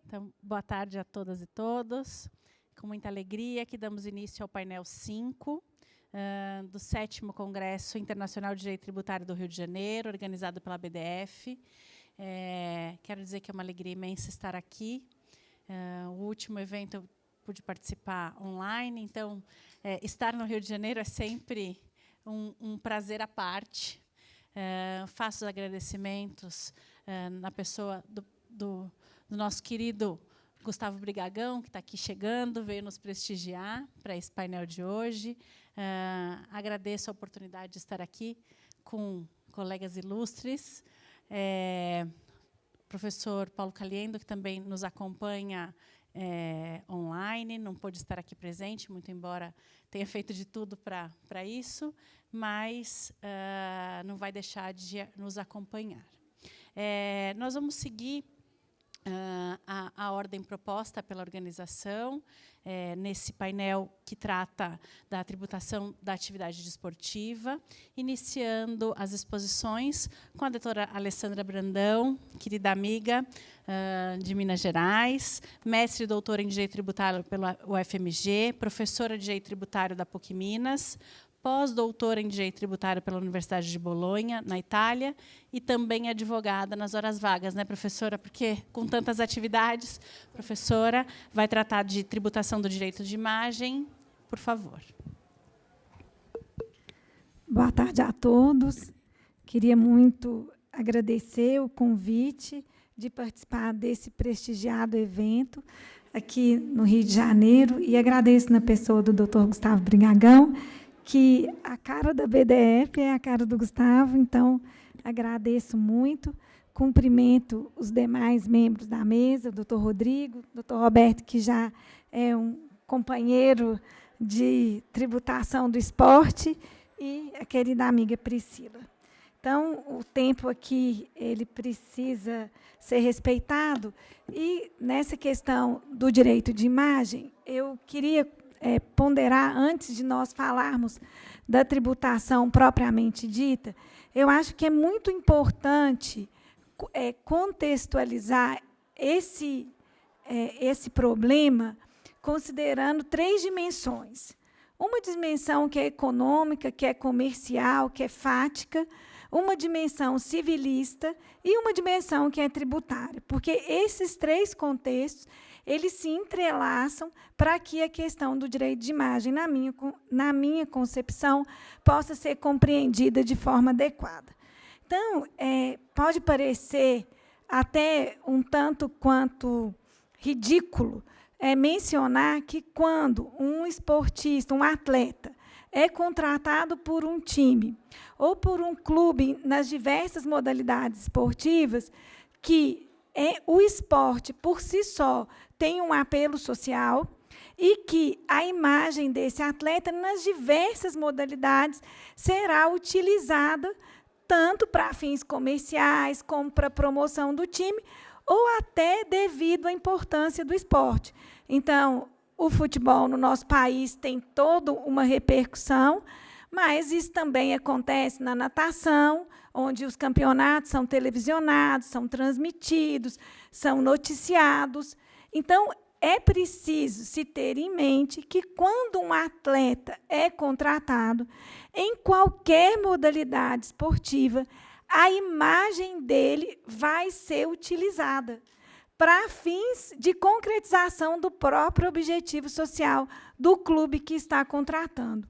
Então, boa tarde a todas e todos. Com muita alegria que damos início ao painel 5 do 7º Congresso Internacional de Direito Tributário do Rio de Janeiro, organizado pela BDF. Quero dizer que é uma alegria imensa estar aqui. O último evento eu pude participar online, então, estar no Rio de Janeiro é sempre um prazer à parte. Faço os agradecimentos na pessoa do nosso querido Gustavo Brigagão, que está aqui chegando, veio nos prestigiar para esse painel de hoje. Agradeço a oportunidade de estar aqui com colegas ilustres. Professor Paulo Caliendo, que também nos acompanha online, não pôde estar aqui presente, muito embora tenha feito de tudo para isso, mas não vai deixar de nos acompanhar. Nós vamos seguir a ordem proposta pela organização, nesse painel que trata da tributação da atividade desportiva, iniciando as exposições com a doutora Alessandra Brandão, querida amiga de Minas Gerais, mestre e doutora em Direito Tributário pela UFMG, professora de Direito Tributário da PUC Minas, pós-doutora em Direito Tributário pela Universidade de Bolonha, na Itália, e também advogada nas horas vagas, né, professora? Porque, com tantas atividades, professora vai tratar de tributação do direito de imagem. Por favor. Boa tarde a todos. Queria muito agradecer o convite de participar desse prestigiado evento aqui no Rio de Janeiro, e agradeço na pessoa do Dr. Gustavo Brigagão, que a cara da BDF é a cara do Gustavo, então, agradeço muito. Cumprimento os demais membros da mesa, o doutor Rodrigo, o doutor Roberto, que já é um companheiro de tributação do esporte, e a querida amiga Priscila. Então, o tempo aqui ele precisa ser respeitado, e, nessa questão do direito de imagem, eu queria ponderar, antes de nós falarmos da tributação propriamente dita, eu acho que é muito importante contextualizar esse problema considerando 3 dimensões. Uma dimensão que é econômica, que é comercial, que é fática, uma dimensão civilista e uma dimensão que é tributária, porque esses 3 contextos eles se entrelaçam para que a questão do direito de imagem, na minha concepção, possa ser compreendida de forma adequada. Então, pode parecer até um tanto quanto ridículo mencionar que, quando um esportista, um atleta, é contratado por um time ou por um clube nas diversas modalidades esportivas, que o esporte, por si só, tem um apelo social, e que a imagem desse atleta, nas diversas modalidades, será utilizada tanto para fins comerciais, como para a promoção do time, ou até devido à importância do esporte. Então, o futebol no nosso país tem toda uma repercussão, mas isso também acontece na natação, onde os campeonatos são televisionados, são transmitidos, são noticiados. Então, é preciso se ter em mente que, quando um atleta é contratado, em qualquer modalidade esportiva, a imagem dele vai ser utilizada para fins de concretização do próprio objetivo social do clube que está contratando.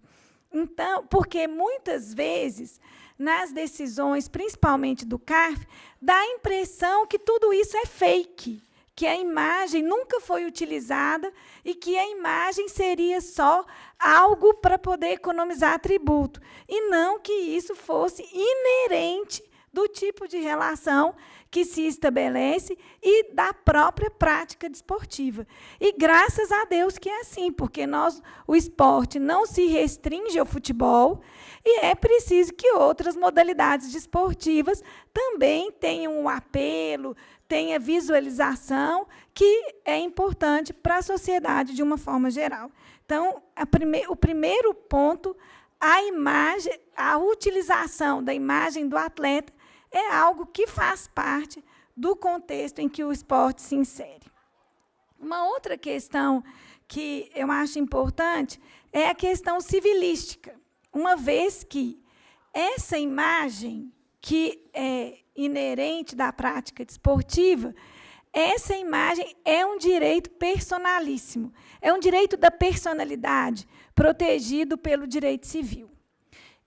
Então, porque, muitas vezes, nas decisões, principalmente do CARF, dá a impressão que tudo isso é fake, que a imagem nunca foi utilizada e que a imagem seria só algo para poder economizar tributo, e não que isso fosse inerente do tipo de relação que se estabelece e da própria prática desportiva. E graças a Deus que é assim, porque o esporte não se restringe ao futebol, e é preciso que outras modalidades desportivas também tenham um apelo, tenha visualização, que é importante para a sociedade de uma forma geral. Então, o primeiro ponto, a utilização da imagem do atleta é algo que faz parte do contexto em que o esporte se insere. Uma outra questão que eu acho importante é a questão civilística, uma vez que essa imagem que é inerente da prática desportiva, essa imagem é um direito personalíssimo, é um direito da personalidade, protegido pelo direito civil.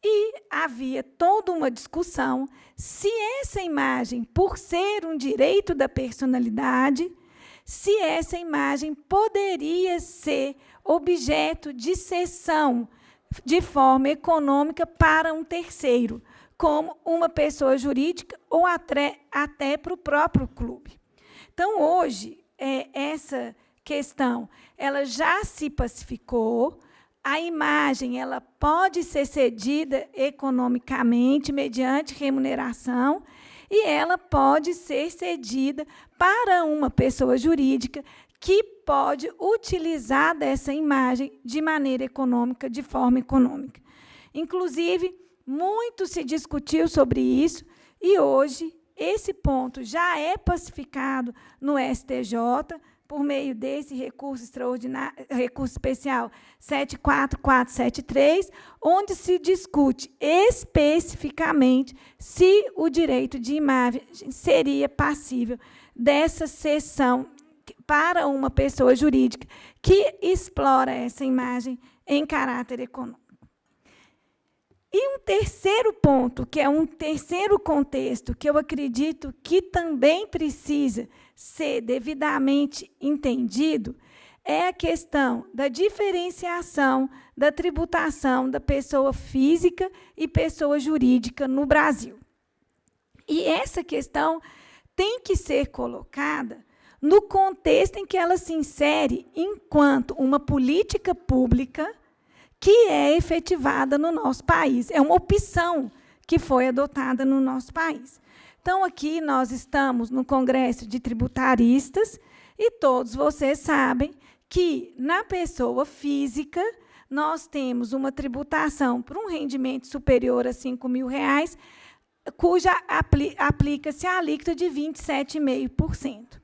E havia toda uma discussão se essa imagem, por ser um direito da personalidade, se essa imagem poderia ser objeto de cessão de forma econômica para um terceiro, como uma pessoa jurídica ou até para o próprio clube. Então, hoje, essa questão ela já se pacificou, a imagem ela pode ser cedida economicamente mediante remuneração e ela pode ser cedida para uma pessoa jurídica que pode utilizar dessa imagem de maneira econômica, de forma econômica. Inclusive, muito se discutiu sobre isso e hoje esse ponto já é pacificado no STJ por meio desse recurso extraordinário, recurso especial 74473, onde se discute especificamente se o direito de imagem seria passível dessa cessão para uma pessoa jurídica que explora essa imagem em caráter econômico. E um terceiro ponto, que é um terceiro contexto, que eu acredito que também precisa ser devidamente entendido, é a questão da diferenciação da tributação da pessoa física e pessoa jurídica no Brasil. E essa questão tem que ser colocada no contexto em que ela se insere enquanto uma política pública que é efetivada no nosso país. É uma opção que foi adotada no nosso país. Então, aqui nós estamos no Congresso de Tributaristas e todos vocês sabem que, na pessoa física, nós temos uma tributação por um rendimento superior a R$5.000, cuja aplica-se a alíquota de 27,5%.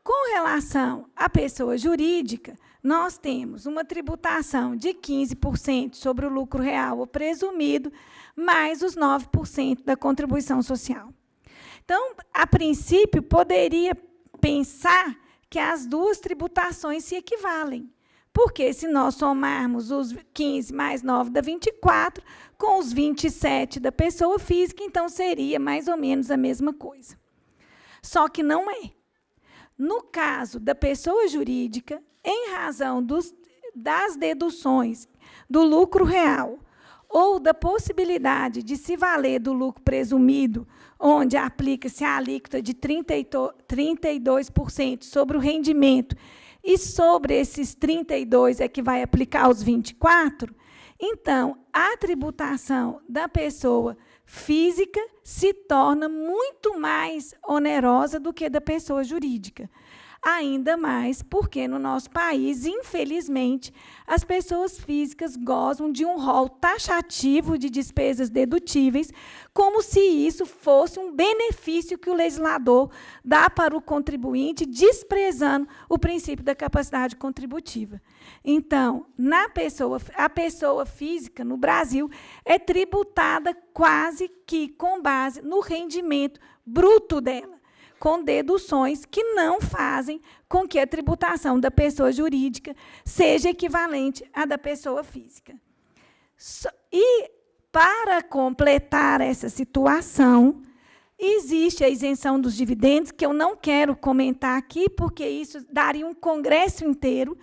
Com relação à pessoa jurídica, nós temos uma tributação de 15% sobre o lucro real ou presumido, mais os 9% da contribuição social. Então, a princípio, poderia pensar que as duas tributações se equivalem, porque se nós somarmos os 15 mais 9 dá 24, com os 27 da pessoa física, então seria mais ou menos a mesma coisa. Só que não é. No caso da pessoa jurídica, em razão das deduções do lucro real ou da possibilidade de se valer do lucro presumido, onde aplica-se a alíquota de 32% sobre o rendimento, e sobre esses 32% é que vai aplicar os 24%, então, a tributação da pessoa física se torna muito mais onerosa do que da pessoa jurídica. Ainda mais porque, no nosso país, infelizmente, as pessoas físicas gozam de um rol taxativo de despesas dedutíveis, como se isso fosse um benefício que o legislador dá para o contribuinte, desprezando o princípio da capacidade contributiva. Então, a pessoa física, no Brasil, é tributada quase que com base no rendimento bruto dela, com deduções que não fazem com que a tributação da pessoa jurídica seja equivalente à da pessoa física. E, para completar essa situação, existe a isenção dos dividendos, que eu não quero comentar aqui, porque isso daria um congresso inteiro,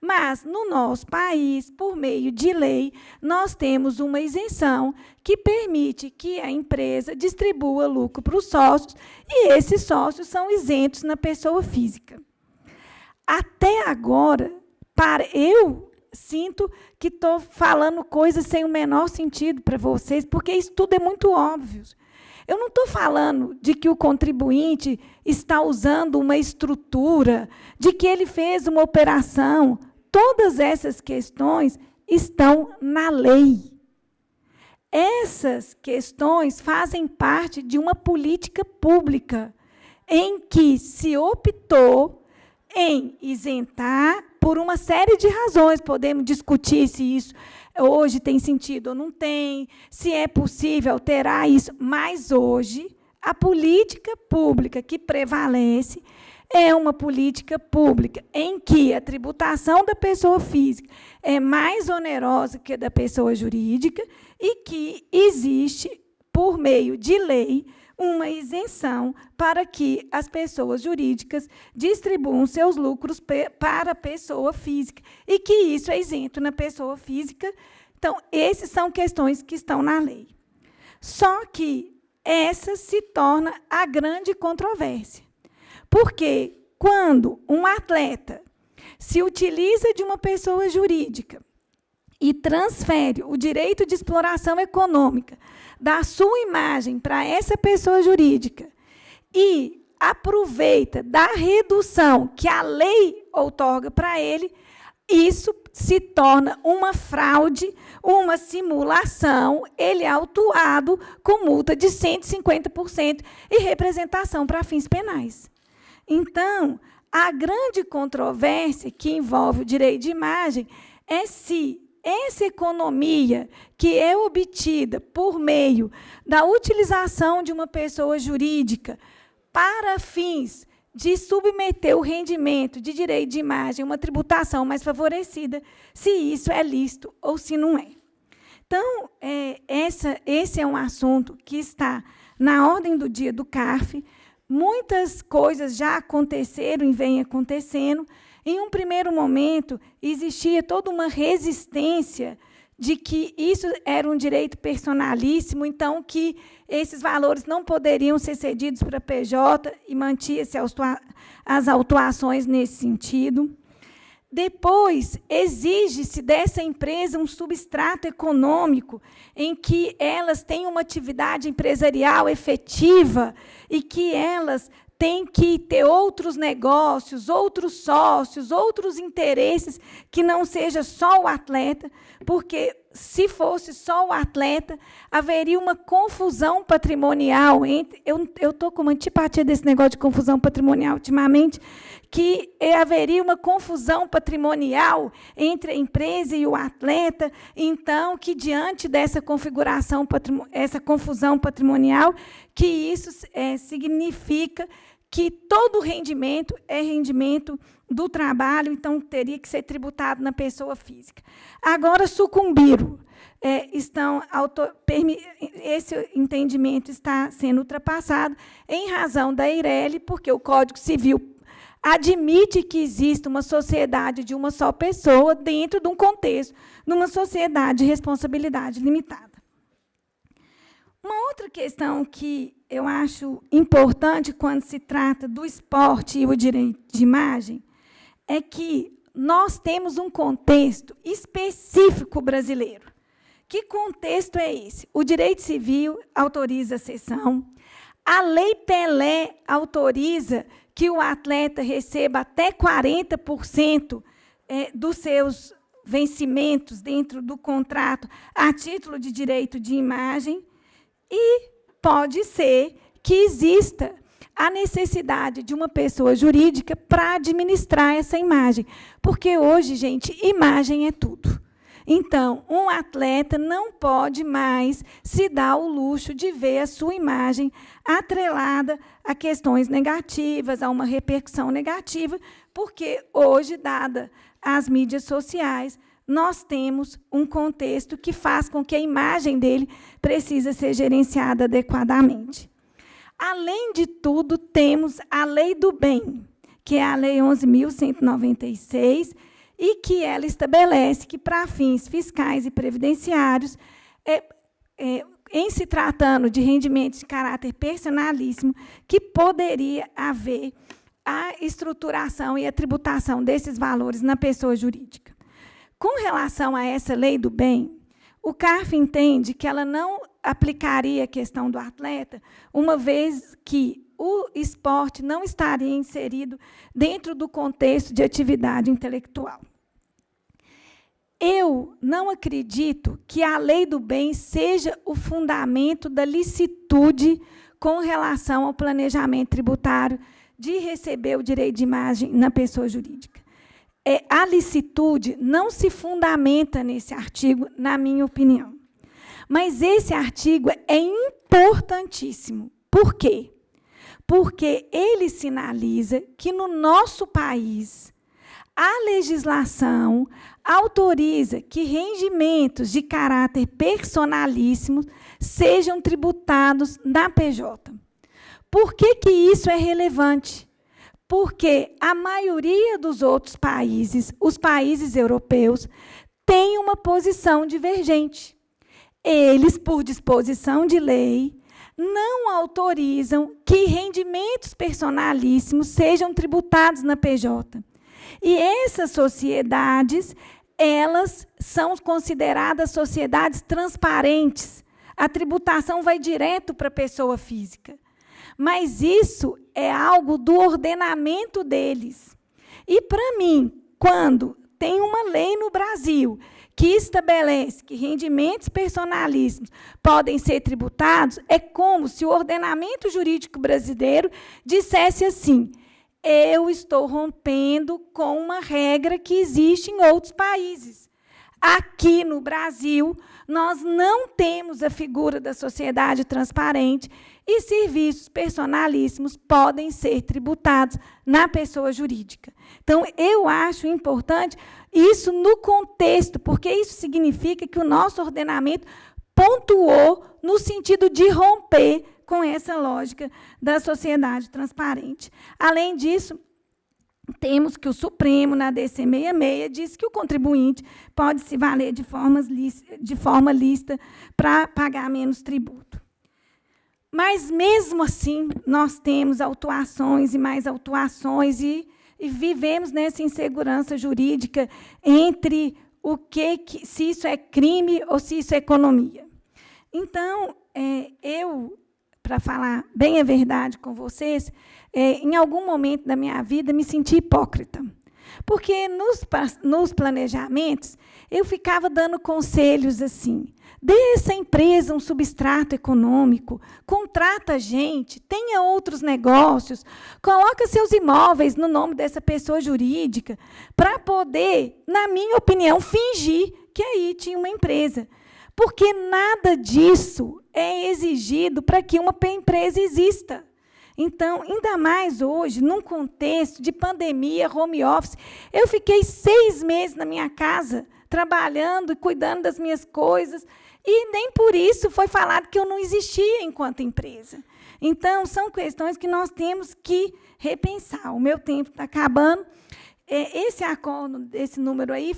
mas, no nosso país, por meio de lei, nós temos uma isenção que permite que a empresa distribua lucro para os sócios, e esses sócios são isentos na pessoa física. Até agora, eu sinto que estou falando coisas sem o menor sentido para vocês, porque isso tudo é muito óbvio. Eu não estou falando de que o contribuinte está usando uma estrutura, de que ele fez uma operação. Todas essas questões estão na lei. Essas questões fazem parte de uma política pública em que se optou em isentar por uma série de razões. Podemos discutir se isso hoje tem sentido ou não tem, se é possível alterar isso, mas hoje a política pública que prevalece é uma política pública em que a tributação da pessoa física é mais onerosa que a da pessoa jurídica e que existe, por meio de lei, uma isenção para que as pessoas jurídicas distribuam seus lucros para a pessoa física e que isso é isento na pessoa física. Então, essas são questões que estão na lei. Só que essa se torna a grande controvérsia. Porque quando um atleta se utiliza de uma pessoa jurídica e transfere o direito de exploração econômica da sua imagem para essa pessoa jurídica e aproveita da redução que a lei outorga para ele, isso se torna uma fraude, uma simulação, ele é autuado com multa de 150% e representação para fins penais. Então, a grande controvérsia que envolve o direito de imagem é se essa economia que é obtida por meio da utilização de uma pessoa jurídica para fins de submeter o rendimento de direito de imagem a uma tributação mais favorecida, se isso é lícito ou se não é. Então, esse é um assunto que está na ordem do dia do CARF. Muitas coisas já aconteceram e vêm acontecendo. Em um primeiro momento, existia toda uma resistência de que isso era um direito personalíssimo, então que esses valores não poderiam ser cedidos para a PJ e mantinha-se as autuações nesse sentido. Depois, exige-se dessa empresa um substrato econômico em que elas têm uma atividade empresarial efetiva e que elas têm que ter outros negócios, outros sócios, outros interesses, que não seja só o atleta, porque, se fosse só o atleta, haveria uma confusão patrimonial. Eu estou com uma antipatia desse negócio de confusão patrimonial ultimamente, que haveria uma confusão patrimonial entre a empresa e o atleta, então, que, diante dessa configuração, essa confusão patrimonial, que isso significa que todo rendimento é rendimento do trabalho, então teria que ser tributado na pessoa física. Agora, sucumbiram. Esse entendimento está sendo ultrapassado em razão da Eireli, porque o Código Civil admite que existe uma sociedade de uma só pessoa dentro de um contexto, numa sociedade de responsabilidade limitada. Uma outra questão que eu acho importante quando se trata do esporte e o direito de imagem é que nós temos um contexto específico brasileiro. Que contexto é esse? O direito civil autoriza a cessão, a Lei Pelé autoriza que o atleta receba até 40% dos seus vencimentos dentro do contrato a título de direito de imagem, e pode ser que exista a necessidade de uma pessoa jurídica para administrar essa imagem. Porque hoje, gente, imagem é tudo. Então, um atleta não pode mais se dar o luxo de ver a sua imagem atrelada a questões negativas, a uma repercussão negativa, porque hoje, dada as mídias sociais, nós temos um contexto que faz com que a imagem dele precisa ser gerenciada adequadamente. Além de tudo, temos a Lei do Bem, que é a Lei 11.196, e que ela estabelece que, para fins fiscais e previdenciários, em se tratando de rendimentos de caráter personalíssimo, que poderia haver a estruturação e a tributação desses valores na pessoa jurídica. Com relação a essa Lei do Bem, o CARF entende que ela não aplicaria a questão do atleta, uma vez que o esporte não estaria inserido dentro do contexto de atividade intelectual. Eu não acredito que a Lei do Bem seja o fundamento da licitude com relação ao planejamento tributário de receber o direito de imagem na pessoa jurídica. A licitude não se fundamenta nesse artigo, na minha opinião. Mas esse artigo é importantíssimo. Por quê? Porque ele sinaliza que, no nosso país, a legislação autoriza que rendimentos de caráter personalíssimo sejam tributados na PJ. Por que isso é relevante? Porque a maioria dos outros países, os países europeus, tem uma posição divergente. Eles, por disposição de lei, não autorizam que rendimentos personalíssimos sejam tributados na PJ. E essas sociedades, elas são consideradas sociedades transparentes. A tributação vai direto para a pessoa física. Mas isso é algo do ordenamento deles. E, para mim, quando tem uma lei no Brasil que estabelece que rendimentos personalíssimos podem ser tributados, é como se o ordenamento jurídico brasileiro dissesse assim: eu estou rompendo com uma regra que existe em outros países. Aqui no Brasil, nós não temos a figura da sociedade transparente e serviços personalíssimos podem ser tributados na pessoa jurídica. Então, eu acho importante isso no contexto, porque isso significa que o nosso ordenamento pontuou no sentido de romper com essa lógica da sociedade transparente. Além disso, temos que o Supremo, na DC 66, diz que o contribuinte pode se valer de forma lícita para pagar menos tributo. Mas, mesmo assim, nós temos autuações e mais autuações e vivemos nessa insegurança jurídica entre se isso é crime ou se isso é economia. Então, para falar bem a verdade com vocês, em algum momento da minha vida me senti hipócrita. Porque nos planejamentos eu ficava dando conselhos assim: dê a essa empresa um substrato econômico, contrata gente, tenha outros negócios, coloca seus imóveis no nome dessa pessoa jurídica, para poder, na minha opinião, fingir que aí tinha uma empresa. Porque nada disso é exigido para que uma empresa exista. Então, ainda mais hoje, num contexto de pandemia, home office, eu fiquei 6 meses na minha casa, trabalhando e cuidando das minhas coisas, e nem por isso foi falado que eu não existia enquanto empresa. Então, são questões que nós temos que repensar. O meu tempo está acabando. Esse acordo, esse número aí,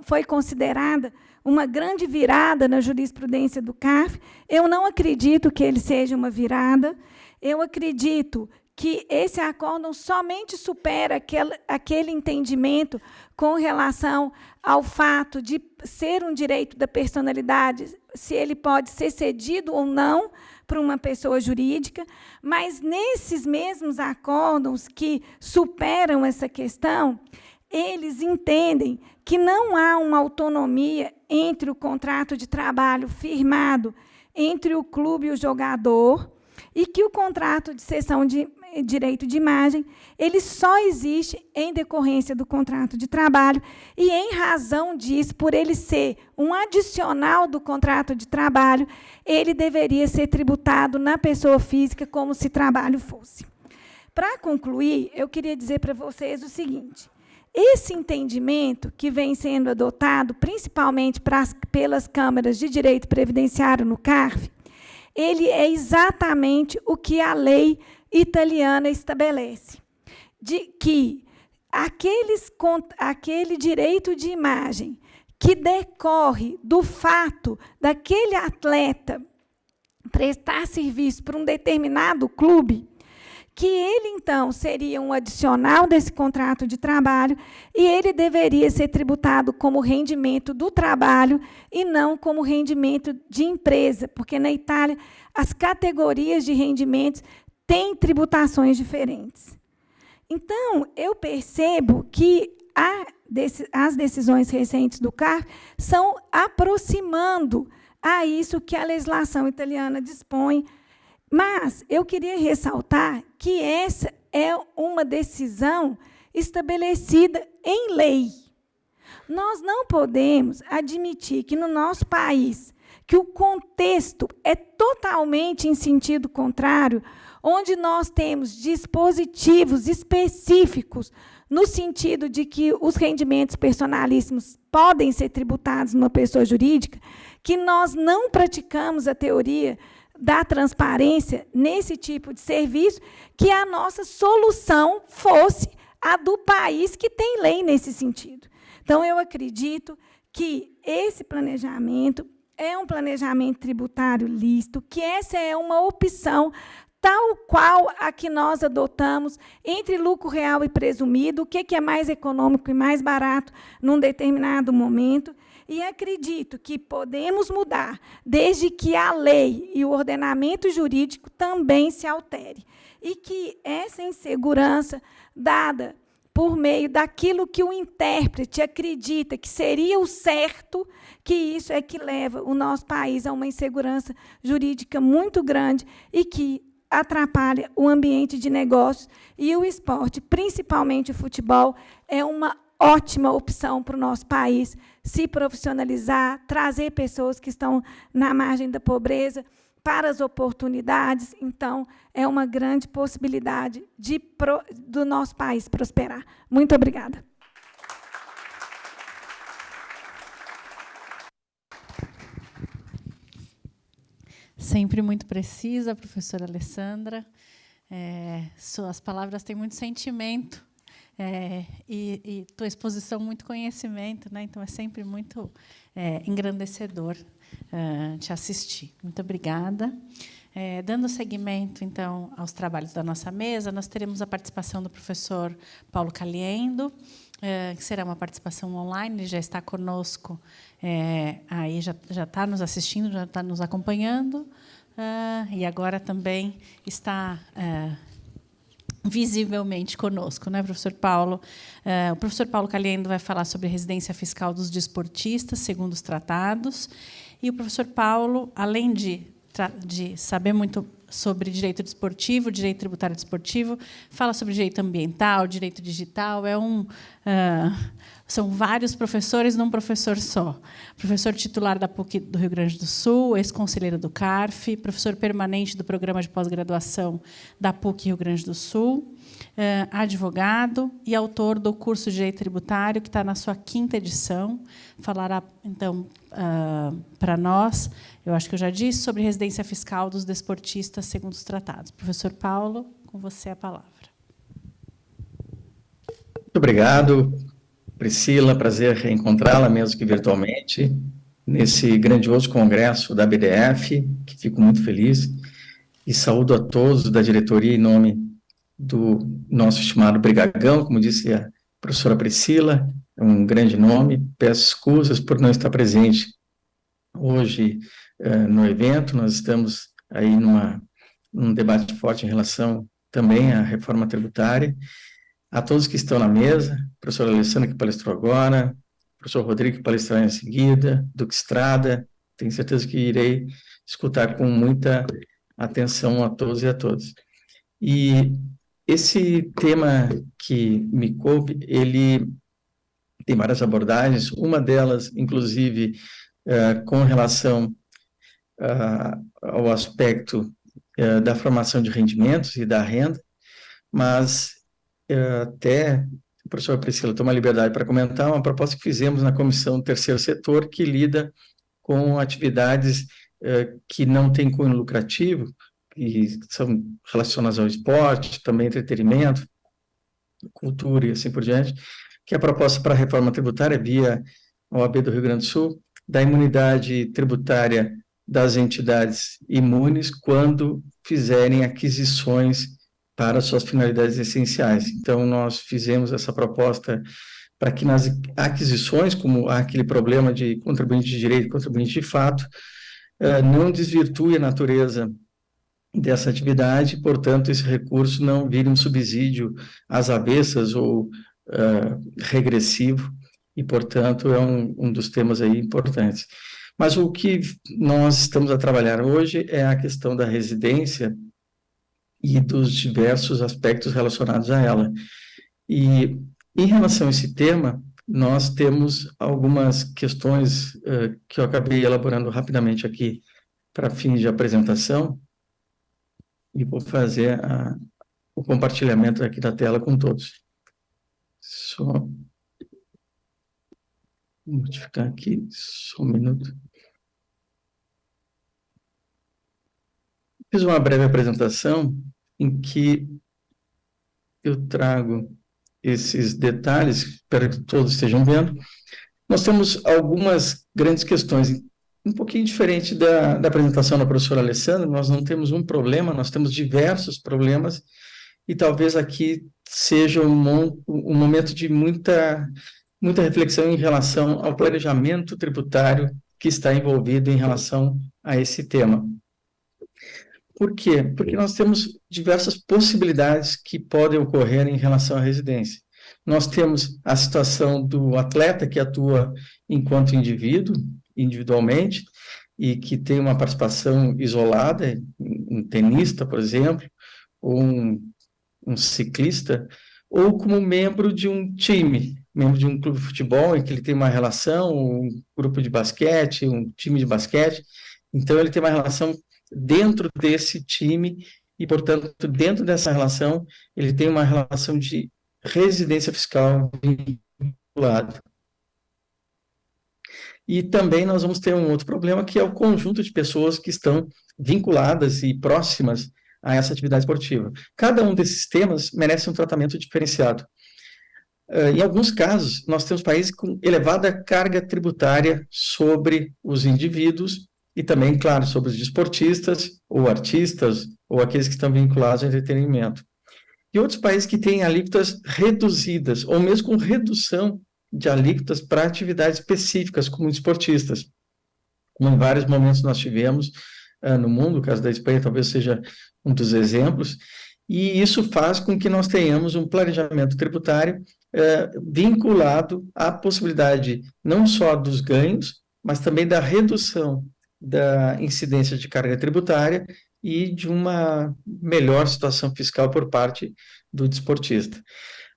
foi considerada uma grande virada na jurisprudência do CARF. Eu não acredito que ele seja uma virada. Eu acredito que esse acórdão somente supera aquele entendimento com relação ao fato de ser um direito da personalidade, se ele pode ser cedido ou não para uma pessoa jurídica, mas nesses mesmos acórdãos que superam essa questão, eles entendem que não há uma autonomia entre o contrato de trabalho firmado entre o clube e o jogador, e que o contrato de cessão de direito de imagem ele só existe em decorrência do contrato de trabalho, e, em razão disso, por ele ser um adicional do contrato de trabalho, ele deveria ser tributado na pessoa física como se trabalho fosse. Para concluir, eu queria dizer para vocês o seguinte: esse entendimento que vem sendo adotado, principalmente pelas câmaras de direito previdenciário no CARF, ele é exatamente o que a lei italiana estabelece, de que aquele direito de imagem que decorre do fato daquele atleta prestar serviço para um determinado clube, que ele, então, seria um adicional desse contrato de trabalho e ele deveria ser tributado como rendimento do trabalho e não como rendimento de empresa, porque, na Itália, as categorias de rendimentos têm tributações diferentes. Então, eu percebo que as decisões recentes do CARF estão aproximando a isso que a legislação italiana dispõe. Mas eu queria ressaltar que essa é uma decisão estabelecida em lei. Nós não podemos admitir que no nosso país, que o contexto é totalmente em sentido contrário, onde nós temos dispositivos específicos no sentido de que os rendimentos personalíssimos podem ser tributados numa pessoa jurídica, que nós não praticamos a teoria da transparência nesse tipo de serviço, que a nossa solução fosse a do país que tem lei nesse sentido. Então, eu acredito que esse planejamento é um planejamento tributário lícito, que essa é uma opção tal qual a que nós adotamos entre lucro real e presumido, o que é mais econômico e mais barato num determinado momento. E acredito que podemos mudar, desde que a lei e o ordenamento jurídico também se altere. E que essa insegurança dada por meio daquilo que o intérprete acredita que seria o certo, que isso é que leva o nosso país a uma insegurança jurídica muito grande e que atrapalha o ambiente de negócios. E o esporte, principalmente o futebol, é uma ótima opção para o nosso país se profissionalizar, trazer pessoas que estão na margem da pobreza para as oportunidades. Então, é uma grande possibilidade do nosso país prosperar. Muito obrigada. Sempre muito precisa, professora Alessandra. Suas palavras têm muito sentimento. E tua exposição, muito conhecimento, né? Então, é sempre muito engrandecedor te assistir. Muito obrigada. Dando seguimento, então, aos trabalhos da nossa mesa, nós teremos a participação do professor Paulo Caliendo, que será uma participação online, ele já está conosco, aí já está nos assistindo, já está nos acompanhando, e agora também está visivelmente conosco, né, professor Paulo? O professor Paulo Caliendo vai falar sobre a residência fiscal dos desportistas, segundo os tratados, e o professor Paulo, além de saber muito sobre direito desportivo, direito tributário desportivo, fala sobre direito ambiental, direito digital, são vários professores num professor só. Professor titular da PUC do Rio Grande do Sul, ex-conselheiro do CARF, professor permanente do programa de pós-graduação da PUC Rio Grande do Sul, advogado e autor do curso de Direito Tributário, que está na sua 5ª edição. Falará, então, para nós, eu acho que eu já disse, sobre residência fiscal dos desportistas segundo os tratados. Professor Paulo, com você a palavra. Muito obrigado, Priscila. Prazer reencontrá-la, mesmo que virtualmente, nesse grandioso congresso da BDF, que fico muito feliz. E saúdo a todos da diretoria em nome do nosso estimado Brigagão, como disse a professora Priscila, é um grande nome. Peço excusas por não estar presente hoje no evento. Nós estamos aí num debate forte em relação também à reforma tributária. A todos que estão na mesa, professora Alessandra, que palestrou agora, professor Rodrigo, que palestrará em seguida, Duque Estrada, tenho certeza que irei escutar com muita atenção a todos e a todas. E esse tema que me coube, ele tem várias abordagens, uma delas, inclusive, com relação ao aspecto da formação de rendimentos e da renda, mas até a professora Priscila toma liberdade para comentar uma proposta que fizemos na Comissão do Terceiro Setor, que lida com atividades que não têm cunho lucrativo, e são relacionadas ao esporte, também entretenimento, cultura e assim por diante, que é a proposta para a reforma tributária via OAB do Rio Grande do Sul, da imunidade tributária das entidades imunes quando fizerem aquisições para suas finalidades essenciais. Então, nós fizemos essa proposta para que nas aquisições, como há aquele problema de contribuinte de direito e contribuinte de fato, não desvirtue a natureza dessa atividade, portanto, esse recurso não vire um subsídio às avessas ou regressivo, e, portanto, é um dos temas aí importantes. Mas o que nós estamos a trabalhar hoje é a questão da residência e dos diversos aspectos relacionados a ela. E, em relação a esse tema, nós temos algumas questões que eu acabei elaborando rapidamente aqui para fins de apresentação, e vou fazer o compartilhamento aqui da tela com todos. Só modificar aqui, só um minuto. Fiz uma breve apresentação em que eu trago esses detalhes, espero que todos estejam vendo. Nós temos algumas grandes questões, um pouquinho diferente da apresentação da professora Alessandra. Nós não temos um problema, nós temos diversos problemas, e talvez aqui seja um momento de muita reflexão em relação ao planejamento tributário que está envolvido em relação a esse tema. Por quê? Porque nós temos diversas possibilidades que podem ocorrer em relação à residência. Nós temos a situação do atleta que atua enquanto indivíduo, individualmente, e que tem uma participação isolada, um tenista, por exemplo, ou um ciclista, ou como membro de um time, membro de um clube de futebol, em que ele tem uma relação, um grupo de basquete, um time de basquete. Então, ele tem uma relação dentro desse time e, portanto, dentro dessa relação, ele tem uma relação de residência fiscal vinculada. E também nós vamos ter um outro problema, que é o conjunto de pessoas que estão vinculadas e próximas a essa atividade esportiva. Cada um desses temas merece um tratamento diferenciado. Em alguns casos, nós temos países com elevada carga tributária sobre os indivíduos e também, claro, sobre os desportistas, ou artistas, ou aqueles que estão vinculados ao entretenimento. E outros países que têm alíquotas reduzidas, ou mesmo com redução de alíquotas para atividades específicas, como desportistas. Como em vários momentos nós tivemos no mundo, o caso da Espanha talvez seja um dos exemplos, e isso faz com que nós tenhamos um planejamento tributário vinculado à possibilidade não só dos ganhos, mas também da redução da incidência de carga tributária e de uma melhor situação fiscal por parte do desportista.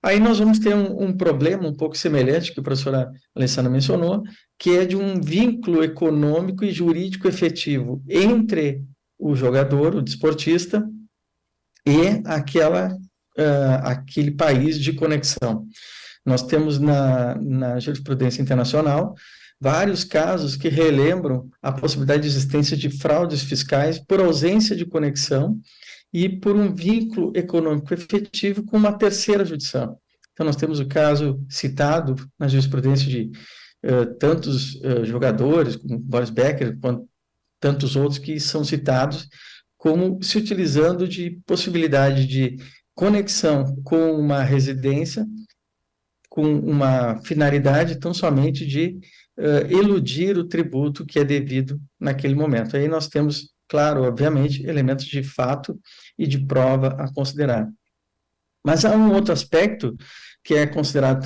Aí nós vamos ter um problema um pouco semelhante, que a professora Alessandra mencionou, que é de um vínculo econômico e jurídico efetivo entre o jogador, o desportista, e aquele país de conexão. Nós temos na jurisprudência internacional vários casos que relembram a possibilidade de existência de fraudes fiscais por ausência de conexão e por um vínculo econômico efetivo com uma terceira jurisdição. Então, nós temos o caso citado na jurisprudência de tantos jogadores, como Boris Becker, quanto tantos outros que são citados, como se utilizando de possibilidade de conexão com uma residência, com uma finalidade tão somente de eludir o tributo que é devido naquele momento. Aí nós temos, claro, obviamente, elementos de fato e de prova a considerar. Mas há um outro aspecto que é considerado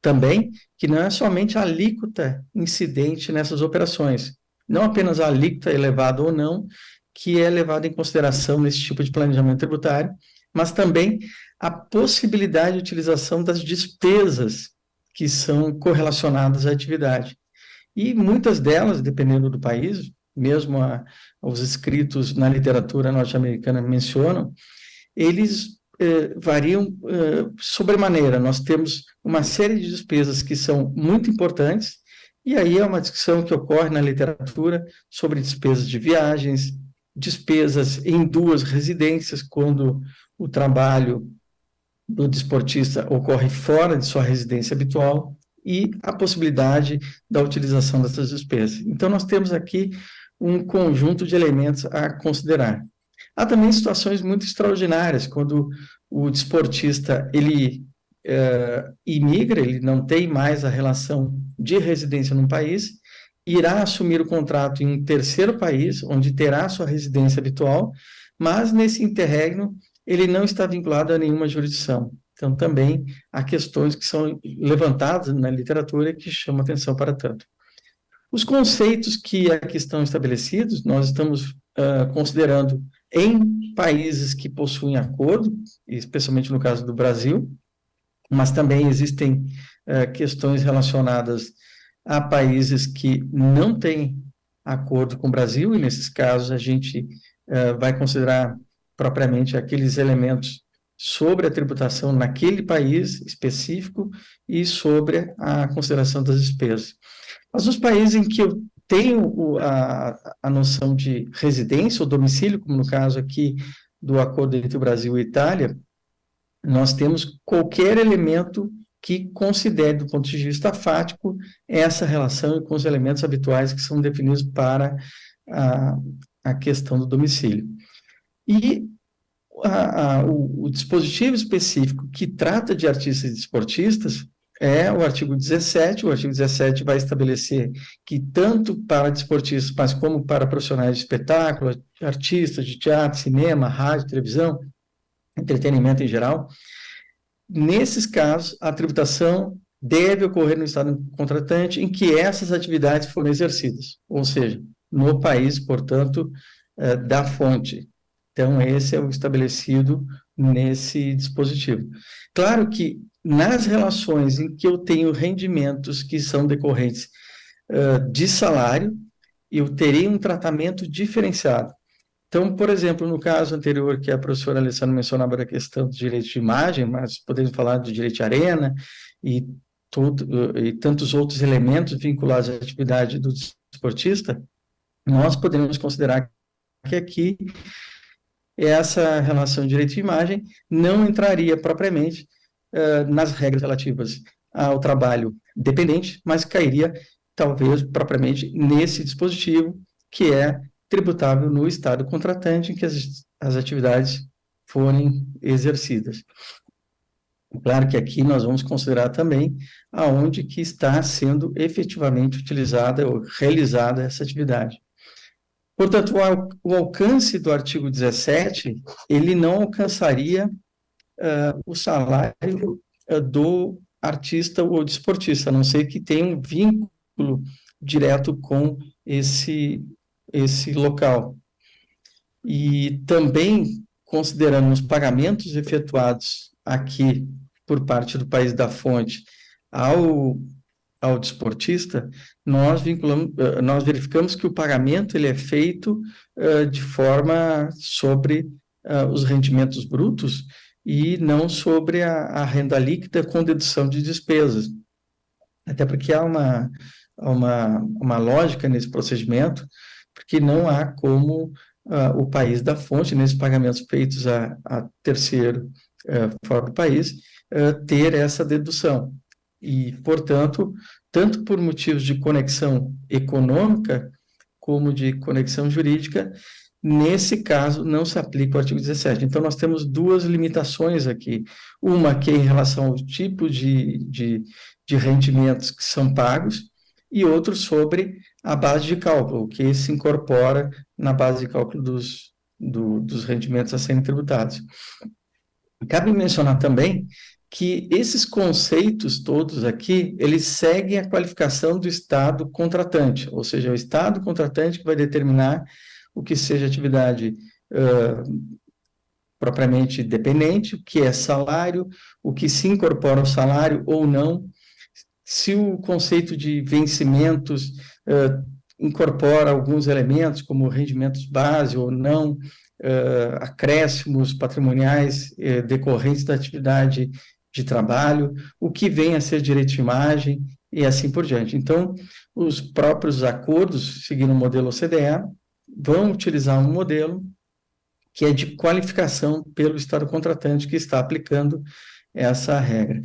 também, que não é somente a alíquota incidente nessas operações, não apenas a alíquota elevada ou não, que é levada em consideração nesse tipo de planejamento tributário, mas também a possibilidade de utilização das despesas que são correlacionadas à atividade. E muitas delas, dependendo do país, mesmo os escritos na literatura norte-americana mencionam, eles variam sobremaneira. Nós temos uma série de despesas que são muito importantes, e aí é uma discussão que ocorre na literatura sobre despesas de viagens, despesas em duas residências, quando o trabalho do desportista ocorre fora de sua residência habitual, e a possibilidade da utilização dessas despesas. Então, nós temos aqui um conjunto de elementos a considerar. Há também situações muito extraordinárias, quando o desportista ele imigra, ele não tem mais a relação de residência num país, irá assumir o contrato em um terceiro país, onde terá sua residência habitual, mas nesse interregno ele não está vinculado a nenhuma jurisdição. Então, também há questões que são levantadas na literatura que chamam atenção para tanto. Os conceitos que aqui estão estabelecidos, nós estamos considerando em países que possuem acordo, especialmente no caso do Brasil, mas também existem questões relacionadas a países que não têm acordo com o Brasil, e nesses casos a gente vai considerar propriamente aqueles elementos sobre a tributação naquele país específico e sobre a consideração das despesas. Mas os países em que eu tenho a noção de residência ou domicílio, como no caso aqui do acordo entre o Brasil e a Itália, nós temos qualquer elemento que considere, do ponto de vista fático, essa relação com os elementos habituais que são definidos para a questão do domicílio. E o dispositivo específico que trata de artistas e desportistas é o artigo 17. O artigo 17 vai estabelecer que tanto para desportistas, mas como para profissionais de espetáculo, artistas de teatro, cinema, rádio, televisão, entretenimento em geral, nesses casos, a tributação deve ocorrer no estado contratante em que essas atividades foram exercidas, ou seja, no país, portanto, da fonte. Então, esse é o estabelecido nesse dispositivo. Claro que nas relações em que eu tenho rendimentos que são decorrentes de salário, eu terei um tratamento diferenciado. Então, por exemplo, no caso anterior que a professora Alessandra mencionava da questão do direito de imagem, mas podemos falar do direito de arena e tantos outros elementos vinculados à atividade do desportista, nós podemos considerar que aqui essa relação de direito de imagem não entraria propriamente nas regras relativas ao trabalho dependente, mas cairia talvez propriamente nesse dispositivo que é tributável no estado contratante em que as atividades forem exercidas. Claro que aqui nós vamos considerar também aonde que está sendo efetivamente utilizada ou realizada essa atividade. Portanto, o alcance do artigo 17, ele não alcançaria o salário do artista ou desportista, a não ser que tenha um vínculo direto com esse local. E também, considerando os pagamentos efetuados aqui por parte do país da fonte ao desportista, nós verificamos que o pagamento ele é feito de forma sobre os rendimentos brutos e não sobre a renda líquida com dedução de despesas. Até porque há uma lógica nesse procedimento, porque não há como o país da fonte, nesses pagamentos feitos a terceiro fora do país, ter essa dedução. E, portanto, tanto por motivos de conexão econômica, como de conexão jurídica, nesse caso não se aplica o artigo 17. Então, nós temos duas limitações aqui. Uma que é em relação ao tipo de rendimentos que são pagos, e outro sobre a base de cálculo, que se incorpora na base de cálculo dos rendimentos a serem tributados. Cabe mencionar também que esses conceitos todos aqui, eles seguem a qualificação do Estado contratante, ou seja, o Estado contratante que vai determinar o que seja atividade propriamente dependente, o que é salário, o que se incorpora ao salário ou não, se o conceito de vencimentos incorpora alguns elementos, como rendimentos base ou não, acréscimos patrimoniais decorrentes da atividade de trabalho, o que vem a ser direito de imagem e assim por diante. Então, os próprios acordos, seguindo o modelo OCDE, vão utilizar um modelo que é de qualificação pelo Estado contratante que está aplicando essa regra.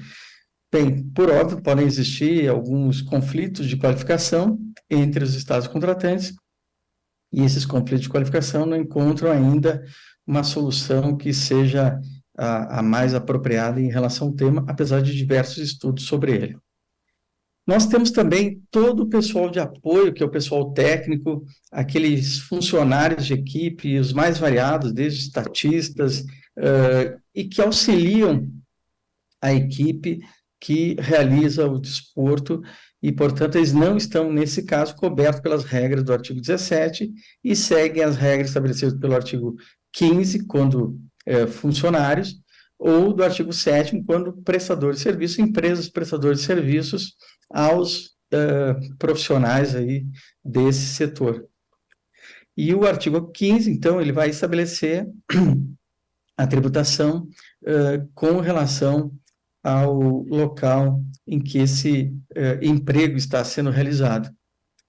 Bem, por óbvio, podem existir alguns conflitos de qualificação entre os Estados contratantes, e esses conflitos de qualificação não encontram ainda uma solução que seja a mais apropriada em relação ao tema, apesar de diversos estudos sobre ele. Nós temos também todo o pessoal de apoio, que é o pessoal técnico, aqueles funcionários de equipe, os mais variados, desde estatistas, e que auxiliam a equipe que realiza o desporto, e, portanto, eles não estão, nesse caso, cobertos pelas regras do artigo 17 e seguem as regras estabelecidas pelo artigo 15, quando funcionários, ou do artigo 7º, quando prestadores de serviços, empresas prestadoras de serviços aos profissionais aí desse setor. E o artigo 15, então, ele vai estabelecer a tributação com relação ao local em que esse emprego está sendo realizado,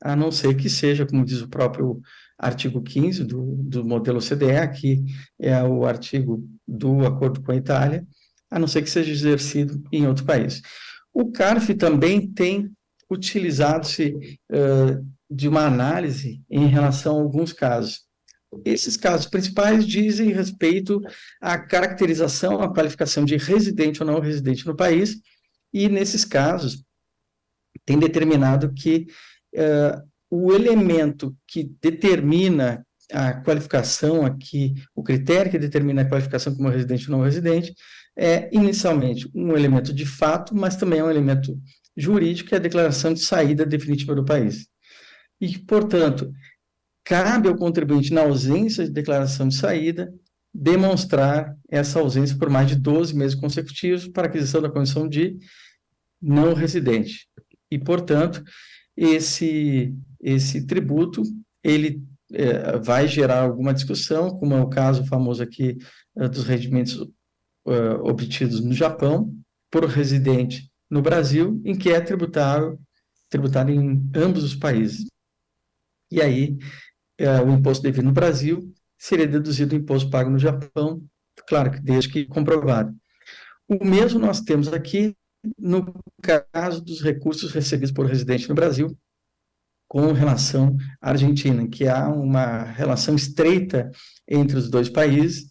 a não ser que seja, como diz o próprio artigo 15 do modelo OCDE, que é o artigo do acordo com a Itália, a não ser que seja exercido em outro país. O CARF também tem utilizado-se de uma análise em relação a alguns casos. Esses casos principais dizem respeito à caracterização, à qualificação de residente ou não residente no país, e nesses casos tem determinado que o elemento que determina a qualificação aqui, o critério que determina a qualificação como residente ou não residente, é inicialmente um elemento de fato, mas também é um elemento jurídico, que é a declaração de saída definitiva do país. E, portanto, cabe ao contribuinte, na ausência de declaração de saída, demonstrar essa ausência por mais de 12 meses consecutivos para aquisição da condição de não residente. E, portanto, esse tributo, ele vai gerar alguma discussão, como é o caso famoso aqui dos rendimentos obtidos no Japão, por residente no Brasil, em que é tributado em ambos os países. E aí, o imposto devido no Brasil seria deduzido do imposto pago no Japão, claro que desde que comprovado. O mesmo nós temos aqui no caso dos recursos recebidos por residente no Brasil com relação à Argentina, em que há uma relação estreita entre os dois países,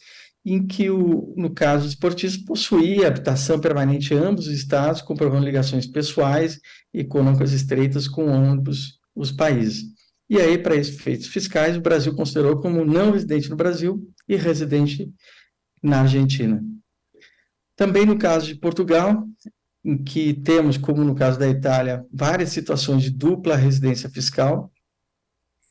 em que, no caso dos esportistas, possuía habitação permanente em ambos os estados, comprovando ligações pessoais e econômicas estreitas com ambos os países. E aí, para esses efeitos fiscais, o Brasil considerou como não residente no Brasil e residente na Argentina. Também no caso de Portugal, em que temos, como no caso da Itália, várias situações de dupla residência fiscal,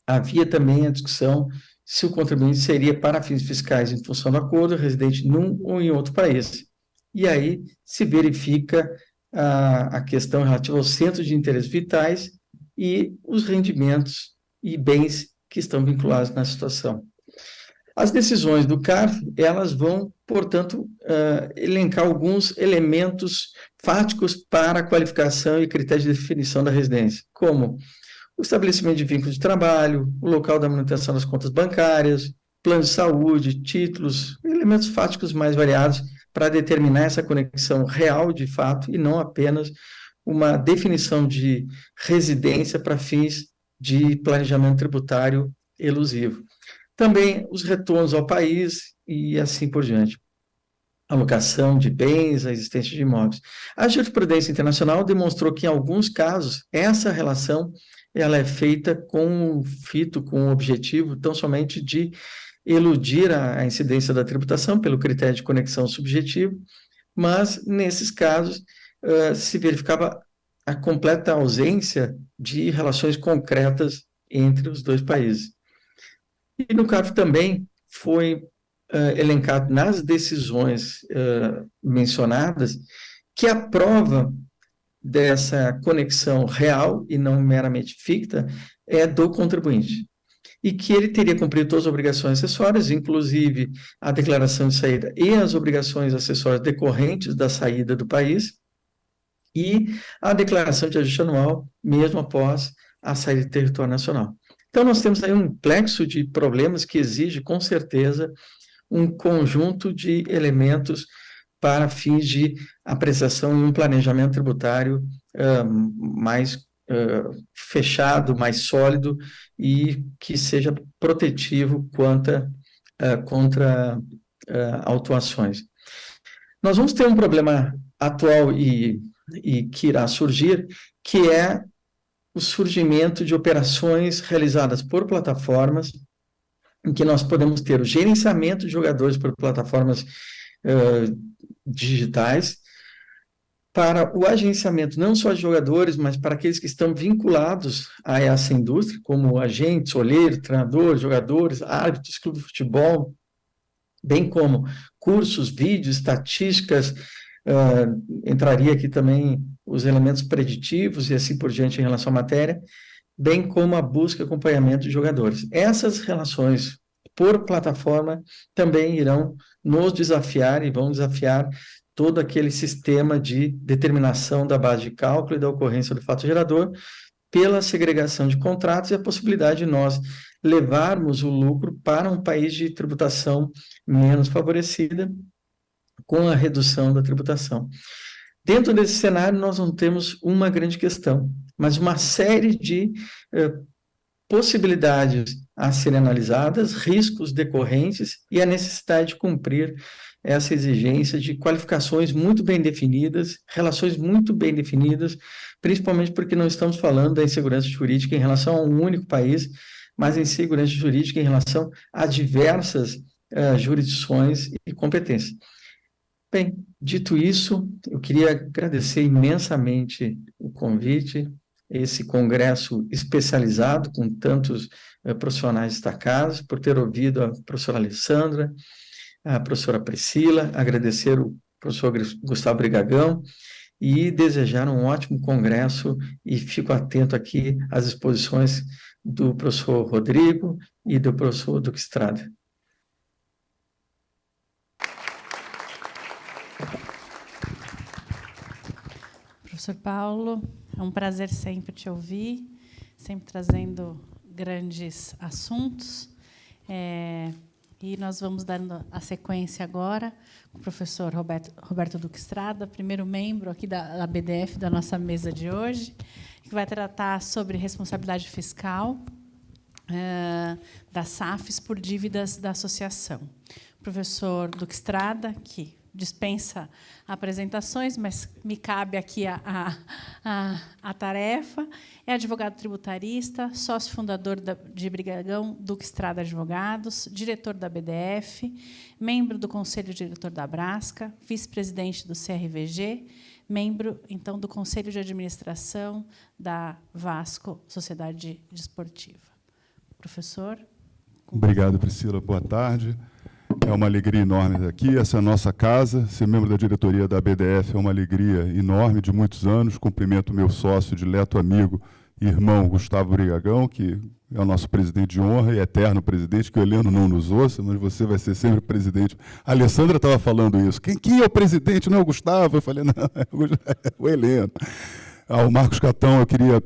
havia também a discussão se o contribuinte seria, para fins fiscais em função do acordo, residente num ou em outro país. E aí se verifica a questão relativa aos centros de interesses vitais e os rendimentos e bens que estão vinculados na situação. As decisões do CARF, elas vão, portanto, elencar alguns elementos fáticos para a qualificação e critérios de definição da residência, como o estabelecimento de vínculo de trabalho, o local da manutenção das contas bancárias, plano de saúde, títulos, elementos fáticos mais variados para determinar essa conexão real de fato e não apenas uma definição de residência para fins de planejamento tributário elusivo. Também os retornos ao país e assim por diante. Alocação de bens, a existência de imóveis. A jurisprudência internacional demonstrou que, em alguns casos, essa relação ela é feita com o objetivo tão somente de eludir a incidência da tributação pelo critério de conexão subjetivo, mas, nesses casos, se verificava a completa ausência de relações concretas entre os dois países. E no CARF também foi elencado nas decisões mencionadas que a prova dessa conexão real e não meramente ficta é do contribuinte, e que ele teria cumprido todas as obrigações acessórias, inclusive a declaração de saída e as obrigações acessórias decorrentes da saída do país, e a declaração de ajuste anual, mesmo após a saída do território nacional. Então, nós temos aí um complexo de problemas que exige, com certeza, um conjunto de elementos para fins de apreciação e um planejamento tributário mais fechado, mais sólido e que seja protetivo contra autuações. Nós vamos ter um problema atual e que irá surgir, que é o surgimento de operações realizadas por plataformas, em que nós podemos ter o gerenciamento de jogadores por plataformas digitais, para o agenciamento não só de jogadores, mas para aqueles que estão vinculados a essa indústria, como agentes, olheiros, treinadores, jogadores, árbitros, clube de futebol, bem como cursos, vídeos, estatísticas, entraria aqui também os elementos preditivos e assim por diante em relação à matéria, bem como a busca e acompanhamento de jogadores. Essas relações por plataforma também irão nos desafiar e vão desafiar todo aquele sistema de determinação da base de cálculo e da ocorrência do fato gerador pela segregação de contratos e a possibilidade de nós levarmos o lucro para um país de tributação menos favorecida com a redução da tributação. Dentro desse cenário, nós não temos uma grande questão, mas uma série de possibilidades a serem analisadas, riscos decorrentes e a necessidade de cumprir essa exigência de qualificações muito bem definidas, relações muito bem definidas, principalmente porque não estamos falando da insegurança jurídica em relação a um único país, mas insegurança jurídica em relação a diversas jurisdições e competências. Bem, dito isso, eu queria agradecer imensamente o convite, esse congresso especializado com tantos profissionais destacados, por ter ouvido a professora Alessandra, a professora Priscila, agradecer o professor Gustavo Brigagão e desejar um ótimo congresso e fico atento aqui às exposições do professor Rodrigo e do professor Duque Estrada. Professor Paulo, é um prazer sempre te ouvir, sempre trazendo grandes assuntos. E nós vamos dando a sequência agora com o professor Roberto Duque Estrada, primeiro membro aqui da BDF, da nossa mesa de hoje, que vai tratar sobre responsabilidade fiscal das SAFs por dívidas da associação. O professor Duque Estrada, que dispensa apresentações, mas me cabe aqui a tarefa. É advogado tributarista, sócio fundador de Brigagão Duque Estrada Advogados, diretor da BDF, membro do Conselho Diretor da Brasca, vice-presidente do CRVG, membro, então, do Conselho de Administração da Vasco Sociedade Desportiva. Professor? Obrigado, Priscila. Boa tarde. É uma alegria enorme estar aqui. Essa é a nossa casa. Ser membro da diretoria da BDF é uma alegria enorme, de muitos anos. Cumprimento o meu sócio, dileto amigo e irmão Gustavo Brigagão, que é o nosso presidente de honra e eterno presidente, que o Heleno não nos ouça, mas você vai ser sempre presidente. A Alessandra estava falando isso. Quem é o presidente? Não é o Gustavo? Eu falei, não, é o Heleno. O Marcos Catão, eu queria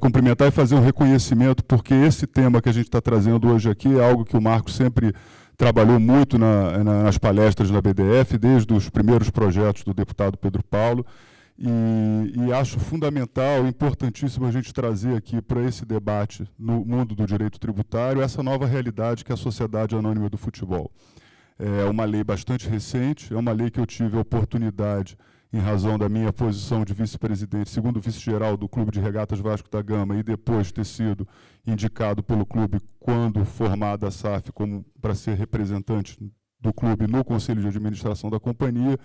cumprimentar e fazer um reconhecimento, porque esse tema que a gente está trazendo hoje aqui é algo que o Marcos sempre trabalhou muito nas palestras da BDF, desde os primeiros projetos do deputado Pedro Paulo, e acho fundamental, importantíssimo a gente trazer aqui para esse debate no mundo do direito tributário essa nova realidade que é a Sociedade Anônima do Futebol. É uma lei bastante recente, é uma lei que eu tive a oportunidade, em razão da minha posição de vice-presidente, segundo vice-geral do Clube de Regatas Vasco da Gama, e depois ter sido indicado pelo clube, quando formada a SAF, como para ser representante do clube no Conselho de Administração da companhia.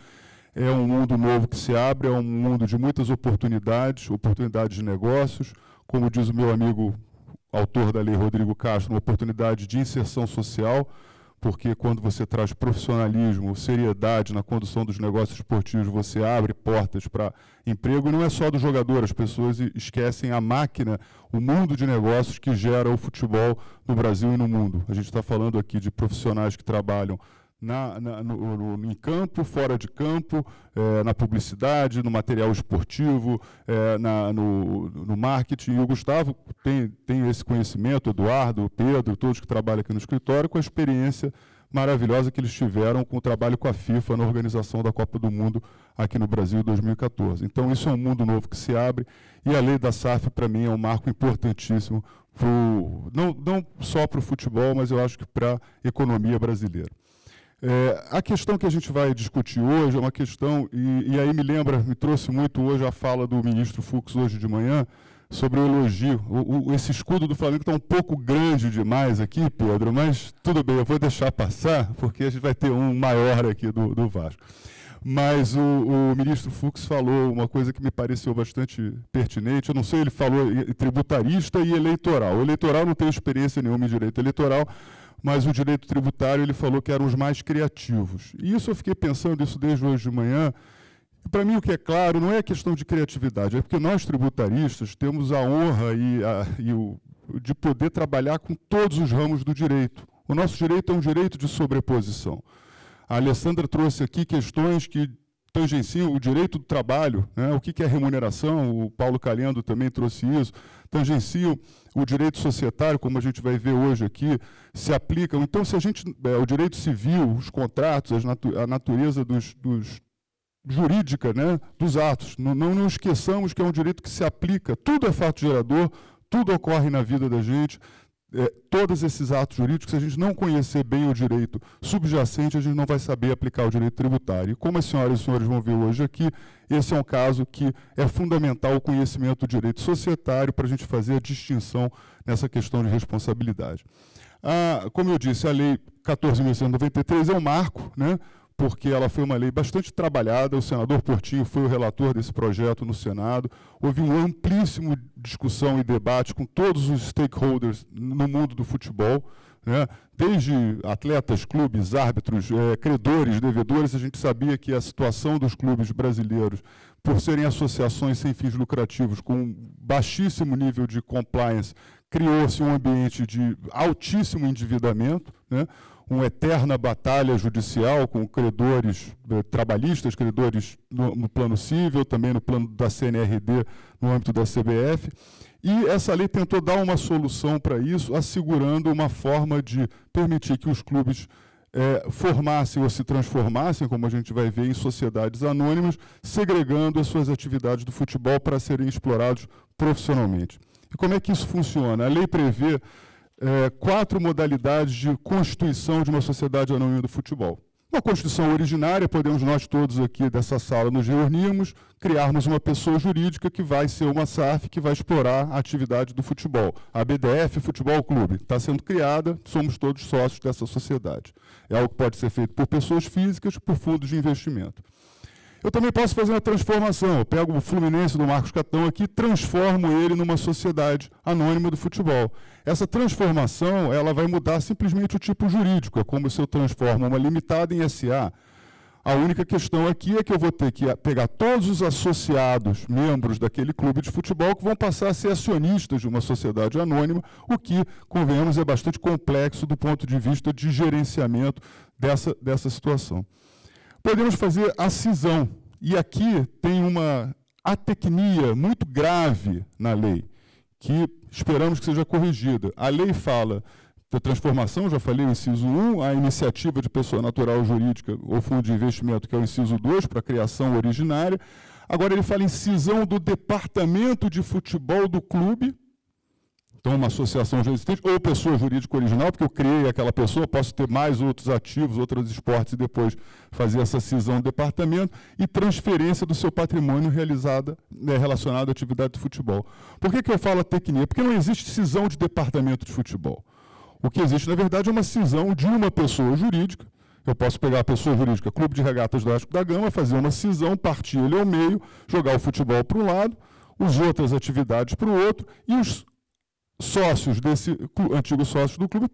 É um mundo novo que se abre, é um mundo de muitas oportunidades, oportunidades de negócios, como diz o meu amigo, autor da lei, Rodrigo Castro, uma oportunidade de inserção social, porque quando você traz profissionalismo, seriedade na condução dos negócios esportivos, você abre portas para emprego, e não é só do jogador, as pessoas esquecem a máquina, o mundo de negócios que gera o futebol no Brasil e no mundo. A gente está falando aqui de profissionais que trabalham em campo, fora de campo, na publicidade, no material esportivo, no marketing. E o Gustavo tem esse conhecimento, o Eduardo, o Pedro, todos que trabalham aqui no escritório, com a experiência maravilhosa que eles tiveram com o trabalho com a FIFA na organização da Copa do Mundo aqui no Brasil em 2014. Então, isso é um mundo novo que se abre, e a lei da SAF, para mim, é um marco importantíssimo, não só para o futebol, mas eu acho que para a economia brasileira. A questão que a gente vai discutir hoje é uma questão, e aí me trouxe muito hoje a fala do ministro Fux hoje de manhã, sobre o elogio. Esse escudo do Flamengo está um pouco grande demais aqui, Pedro, mas tudo bem, eu vou deixar passar, porque a gente vai ter um maior aqui do Vasco. mas o ministro Fux falou uma coisa que me pareceu bastante pertinente. Eu não sei, ele falou tributarista e eleitoral. O eleitoral não tem experiência nenhuma em direito eleitoral, mas o direito tributário ele falou que eram os mais criativos. E isso eu fiquei pensando isso desde hoje de manhã. Para mim, o que é claro, não é questão de criatividade, é porque nós tributaristas temos a honra de poder trabalhar com todos os ramos do direito. O nosso direito é um direito de sobreposição. A Alessandra trouxe aqui questões que tangenciam o direito do trabalho, né? O que é remuneração, o Paulo Calhendo também trouxe isso, tangenciam o direito societário, como a gente vai ver hoje aqui, se aplicam. Então, se a gente, o direito civil, os contratos, a natureza jurídica, né, dos atos, não esqueçamos que é um direito que se aplica, tudo é fato gerador, tudo ocorre na vida da gente. Todos esses atos jurídicos, se a gente não conhecer bem o direito subjacente, a gente não vai saber aplicar o direito tributário. E como as senhoras e os senhores vão ver hoje aqui, esse é um caso que é fundamental o conhecimento do direito societário para a gente fazer a distinção nessa questão de responsabilidade. Como eu disse, a Lei 14.193 é um marco, né, porque ela foi uma lei bastante trabalhada, o senador Portinho foi o relator desse projeto no Senado, houve uma amplíssima discussão e debate com todos os stakeholders no mundo do futebol, né? Desde atletas, clubes, árbitros, credores, devedores, a gente sabia que a situação dos clubes brasileiros, por serem associações sem fins lucrativos, com baixíssimo nível de compliance, criou-se um ambiente de altíssimo endividamento, né? Uma eterna batalha judicial com credores trabalhistas, credores no plano civil, também no plano da CNRD, no âmbito da CBF. E essa lei tentou dar uma solução para isso, assegurando uma forma de permitir que os clubes formassem ou se transformassem, como a gente vai ver, em sociedades anônimas, segregando as suas atividades do futebol para serem explorados profissionalmente. E como é que isso funciona? A lei prevê 4 modalidades de constituição de uma sociedade anônima do futebol. Uma constituição originária, podemos nós todos aqui dessa sala nos reunirmos, criarmos uma pessoa jurídica que vai ser uma SAF, que vai explorar a atividade do futebol. A BDF Futebol Clube está sendo criada, somos todos sócios dessa sociedade. É algo que pode ser feito por pessoas físicas, por fundos de investimento. Eu também posso fazer uma transformação. Eu pego o Fluminense do Marcos Catão aqui e transformo ele numa sociedade anônima do futebol. Essa transformação ela vai mudar simplesmente o tipo jurídico. É como se eu transformo uma limitada em SA. A única questão aqui é que eu vou ter que pegar todos os associados, membros daquele clube de futebol, que vão passar a ser acionistas de uma sociedade anônima, o que, convenhamos, é bastante complexo do ponto de vista de gerenciamento dessa situação. Podemos fazer a cisão, e aqui tem uma atecnia muito grave na lei, que esperamos que seja corrigida. A lei fala da transformação, já falei o inciso 1, a iniciativa de pessoa natural ou jurídica ou fundo de investimento, que é o inciso 2, para a criação originária. Agora ele fala em cisão do departamento de futebol do clube, então uma associação já existente, ou pessoa jurídica original, porque eu criei aquela pessoa, posso ter mais outros ativos, outros esportes e depois fazer essa cisão do departamento, e transferência do seu patrimônio relacionado à atividade de futebol. Por que eu falo atecnia? Porque não existe cisão de departamento de futebol. O que existe, na verdade, é uma cisão de uma pessoa jurídica. Eu posso pegar a pessoa jurídica, Clube de Regatas do Vasco da Gama, fazer uma cisão, partir ele ao meio, jogar o futebol para um lado, as outras atividades para o outro, e os sócios antigos sócios do clube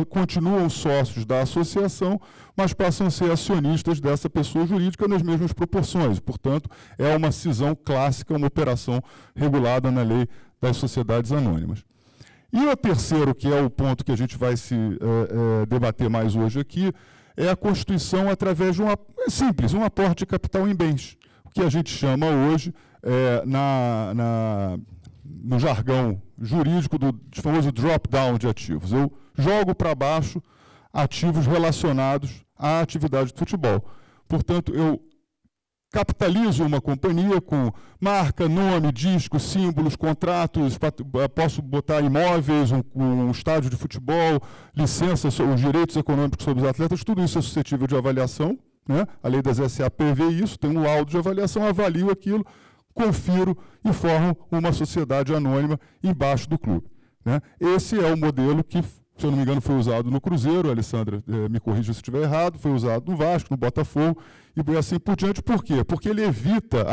continuam sócios da associação, mas passam a ser acionistas dessa pessoa jurídica nas mesmas proporções. Portanto, é uma cisão clássica, uma operação regulada na lei das sociedades anônimas. E o terceiro, que é o ponto que a gente vai se debater mais hoje aqui, é a constituição através de um aporte de capital em bens, o que a gente chama hoje, no jargão jurídico do famoso drop-down de ativos. Eu jogo para baixo ativos relacionados à atividade de futebol. Portanto, eu capitalizo uma companhia com marca, nome, disco, símbolos, contratos, posso botar imóveis, um estádio de futebol, licença, os direitos econômicos sobre os atletas, tudo isso é suscetível de avaliação, né? A lei das SA prevê isso, tem um laudo de avaliação, avalio aquilo, confiro e formo uma sociedade anônima embaixo do clube, né? Esse é o modelo que se eu não me engano, foi usado no Cruzeiro, a Alessandra me corrija se estiver errado, foi usado no Vasco, no Botafogo, e assim por diante. Por quê? Porque ele evita,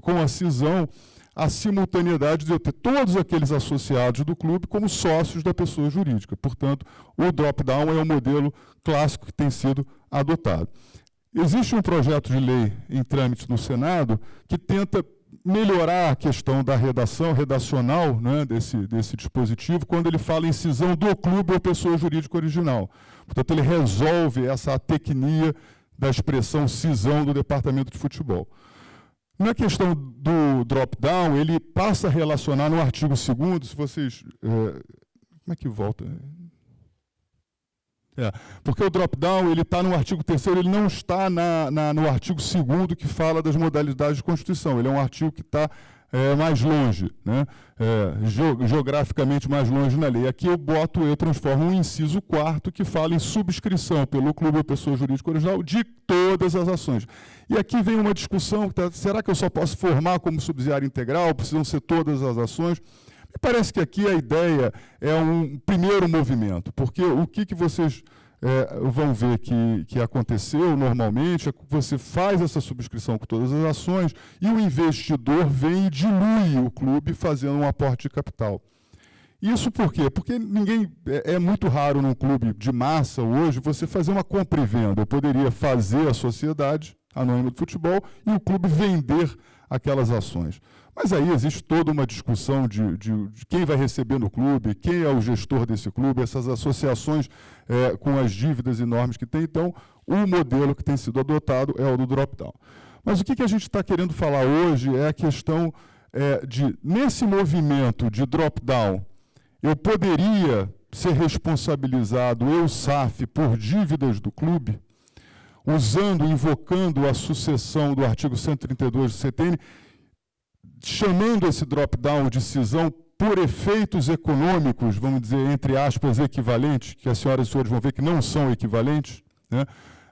com a cisão, a simultaneidade de eu ter todos aqueles associados do clube como sócios da pessoa jurídica. Portanto, o drop-down é o modelo clássico que tem sido adotado. Existe um projeto de lei em trâmite no Senado que tenta melhorar a questão da redacional, né, desse dispositivo, quando ele fala em cisão do clube ou pessoa jurídica original. Portanto, ele resolve essa atecnia da expressão cisão do departamento de futebol. Na questão do drop-down, ele passa a relacionar no artigo 2º, se vocês... como é que volta? Porque o drop-down está no artigo 3º, ele não está no artigo 2º que fala das modalidades de Constituição. Ele é um artigo que está mais longe, né? Geograficamente mais longe na lei. Aqui eu transformo um inciso 4º que fala em subscrição pelo clube ou pessoa jurídica original de todas as ações. E aqui vem uma discussão, será que eu só posso formar como subsidiário integral? Precisam ser todas as ações? Me parece que aqui a ideia é um primeiro movimento, porque o que vocês vão ver que aconteceu normalmente é que você faz essa subscrição com todas as ações e o investidor vem e dilui o clube fazendo um aporte de capital. Isso por quê? Porque é muito raro num clube de massa hoje você fazer uma compra e venda. Eu poderia fazer a sociedade anônima de futebol e o clube vender aquelas ações. Mas aí existe toda uma discussão de quem vai receber no clube, quem é o gestor desse clube, essas associações com as dívidas enormes que tem. Então, o modelo que tem sido adotado é o do drop-down. Mas o que a gente está querendo falar hoje é a questão nesse movimento de drop-down, eu poderia ser responsabilizado, eu, SAF, por dívidas do clube, invocando a sucessão do artigo 132 do CTN, chamando esse drop-down de cisão por efeitos econômicos, vamos dizer, entre aspas, equivalentes, que as senhoras e senhores vão ver que não são equivalentes, né?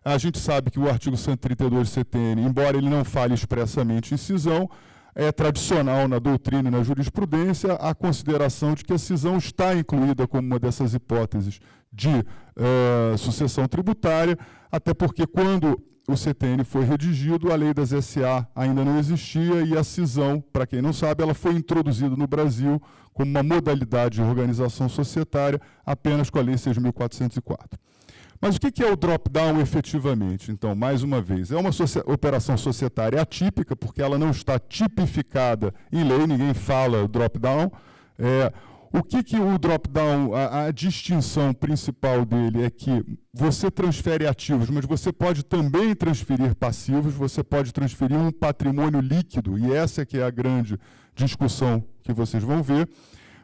A gente sabe que o artigo 132 do CTN, embora ele não fale expressamente em cisão, é tradicional na doutrina e na jurisprudência a consideração de que a cisão está incluída como uma dessas hipóteses de sucessão tributária, até porque quando o CTN foi redigido, a lei das SA ainda não existia e a cisão, para quem não sabe, ela foi introduzida no Brasil como uma modalidade de organização societária apenas com a lei 6.404. Mas o que é o drop-down efetivamente? Então, mais uma vez, é uma operação societária atípica, porque ela não está tipificada em lei, ninguém fala drop-down. O que o drop-down, a distinção principal dele é que você transfere ativos, mas você pode também transferir passivos, você pode transferir um patrimônio líquido, e essa que é a grande discussão que vocês vão ver,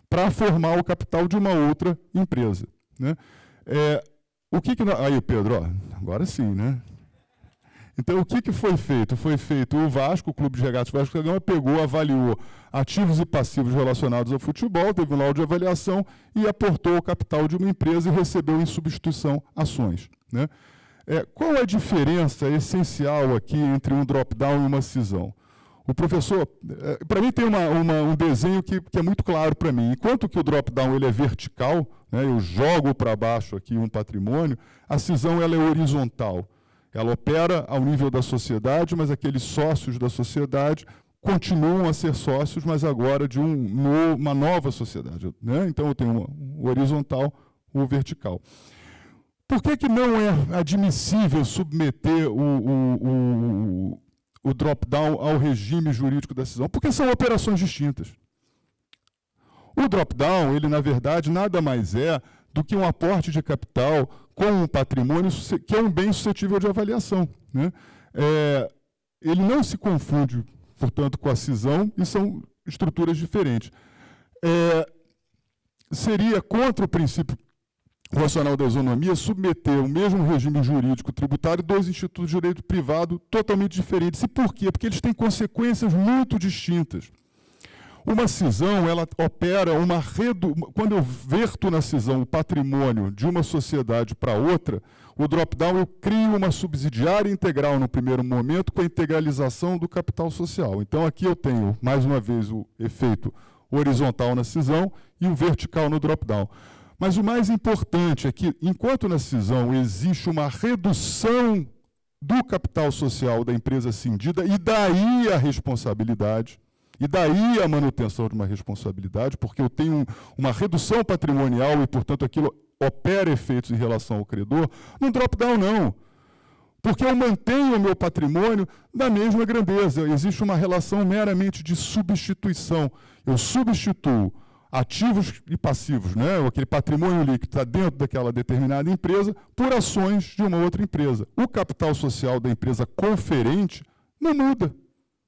para formar o capital de uma outra empresa, né? Aí, Pedro, agora sim, né? Então, o que foi feito? Foi feito o Vasco, o Clube de Regatas Vasco da Gama, pegou, avaliou ativos e passivos relacionados ao futebol, teve um laudo de avaliação e aportou o capital de uma empresa e recebeu em substituição ações, né? Qual é a diferença essencial aqui entre um drop-down e uma cisão? O professor, para mim tem um desenho que é muito claro para mim. Enquanto que o drop-down ele é vertical, né, eu jogo para baixo aqui um patrimônio, a cisão ela é horizontal. Ela opera ao nível da sociedade, mas aqueles sócios da sociedade continuam a ser sócios, mas agora de uma nova sociedade, né? Então eu tenho o horizontal, o vertical. Por que não é admissível submeter o drop-down ao regime jurídico da cisão? Porque são operações distintas. O drop-down, ele, na verdade, nada mais é do que um aporte de capital com um patrimônio que é um bem suscetível de avaliação, né? Ele não se confunde, portanto, com a cisão e são estruturas diferentes. Seria contra o princípio racional da isonomia submeter o mesmo regime jurídico tributário dois institutos de direito privado totalmente diferentes. E por quê? Porque eles têm consequências muito distintas. Uma cisão, ela opera quando eu verto na cisão o patrimônio de uma sociedade para outra, o drop-down eu crio uma subsidiária integral no primeiro momento com a integralização do capital social. Então aqui eu tenho, mais uma vez, o efeito horizontal na cisão e o vertical no drop-down. Mas o mais importante é que, enquanto na cisão existe uma redução do capital social da empresa cindida, e daí a responsabilidade, e daí a manutenção de uma responsabilidade, porque eu tenho uma redução patrimonial e, portanto, aquilo opera efeitos em relação ao credor, no drop-down não. Porque eu mantenho o meu patrimônio da mesma grandeza. Existe uma relação meramente de substituição. Eu substituo ativos e passivos, né? Aquele patrimônio líquido que está dentro daquela determinada empresa, por ações de uma outra empresa. O capital social da empresa conferente não muda.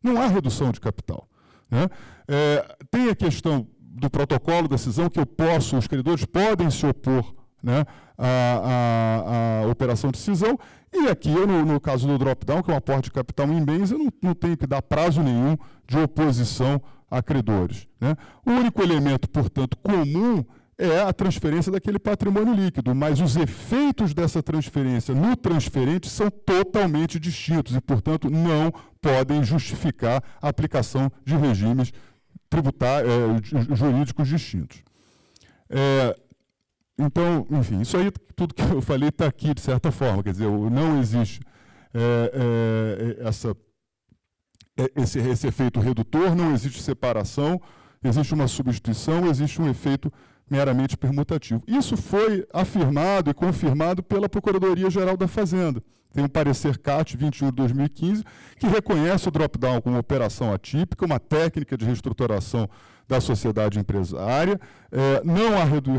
Não há redução de capital, né? Tem a questão do protocolo da cisão, que os credores podem se opor, né, à operação de cisão, e aqui, no caso do drop-down, que é um aporte de capital em bens, eu não tenho que dar prazo nenhum de oposição a credores, né? O único elemento, portanto, comum é a transferência daquele patrimônio líquido, mas os efeitos dessa transferência no transferente são totalmente distintos e, portanto, não podem justificar a aplicação de regimes jurídicos distintos. Então, enfim, isso aí, tudo que eu falei está aqui, de certa forma, quer dizer, não existe esse efeito redutor, não existe separação, existe uma substituição, existe um efeito meramente permutativo. Isso foi afirmado e confirmado pela Procuradoria-Geral da Fazenda. Tem um parecer CAT 21 de 2015, que reconhece o drop-down como operação atípica, uma técnica de reestruturação da sociedade empresária,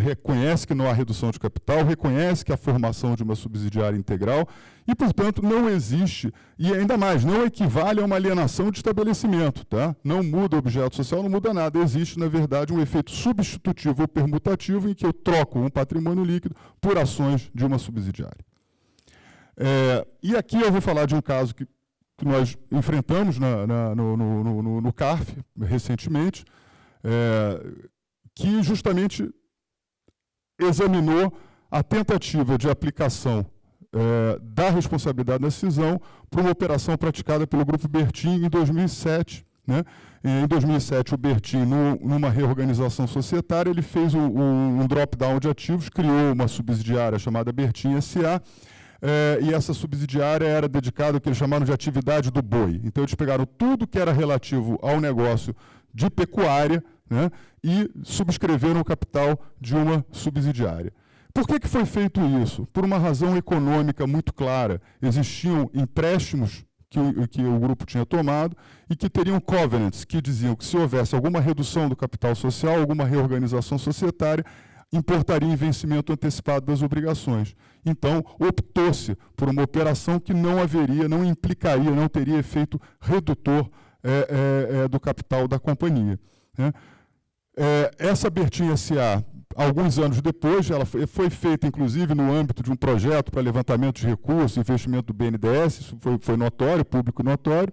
reconhece que não há redução de capital, reconhece que há formação de uma subsidiária integral e, portanto, não existe, e ainda mais, não equivale a uma alienação de estabelecimento, tá? Não muda o objeto social, não muda nada. Existe, na verdade, um efeito substitutivo ou permutativo em que eu troco um patrimônio líquido por ações de uma subsidiária. E aqui eu vou falar de um caso que nós enfrentamos no CARF recentemente, que justamente examinou a tentativa de aplicação da responsabilidade da cisão para uma operação praticada pelo Grupo Bertin em 2007. Né? Em 2007, o Bertin, numa reorganização societária, ele fez um drop-down de ativos, criou uma subsidiária chamada Bertin S.A., e essa subsidiária era dedicada ao que eles chamaram de atividade do boi. Então, eles pegaram tudo que era relativo ao negócio de pecuária, né, e subscreveram o capital de uma subsidiária. Por que foi feito isso? Por uma razão econômica muito clara. Existiam empréstimos que o grupo tinha tomado e que teriam covenants, que diziam que se houvesse alguma redução do capital social, alguma reorganização societária, importaria em vencimento antecipado das obrigações. Então, optou-se por uma operação que não implicaria, não teria efeito redutor do capital da companhia. Né? Essa Bertin S.A., alguns anos depois, ela foi feita, inclusive, no âmbito de um projeto para levantamento de recursos, investimento do BNDES, isso foi notório, público notório,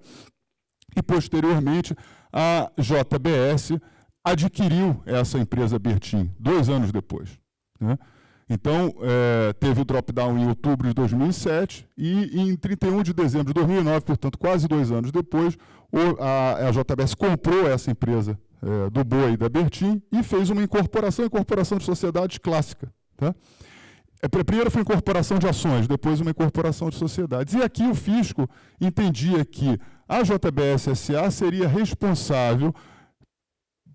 e, posteriormente, a JBS adquiriu essa empresa Bertin, 2 anos depois. Né? Então, teve o drop-down em outubro de 2007 e em 31 de dezembro de 2009, portanto, quase 2 anos depois, a JBS comprou essa empresa do boi da Bertin e fez uma incorporação de sociedade clássica. Tá? Primeiro foi incorporação de ações, depois uma incorporação de sociedades. E aqui o fisco entendia que a JBS S.A. seria responsável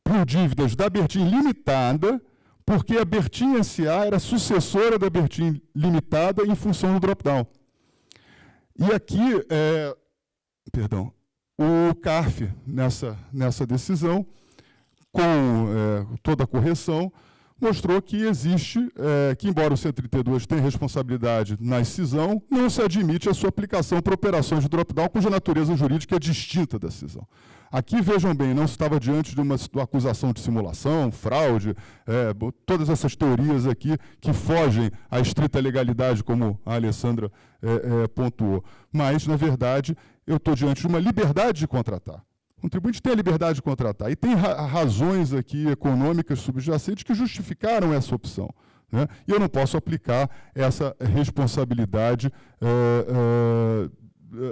por dívidas da Bertin Limitada, porque a Bertin S.A. era sucessora da Bertin Limitada em função do drop-down. E aqui, o CARF, nessa decisão, com toda a correção, mostrou que existe, que embora o 132 tenha responsabilidade na cisão, não se admite a sua aplicação para operações de drop-down cuja natureza jurídica é distinta da cisão. Aqui, vejam bem, não se estava diante de uma acusação de simulação, fraude, todas essas teorias aqui que fogem à estrita legalidade, como a Alessandra pontuou. Mas, na verdade, eu estou diante de uma liberdade de contratar. O contribuinte tem a liberdade de contratar. E tem razões aqui econômicas subjacentes que justificaram essa opção. Né? E eu não posso aplicar essa responsabilidade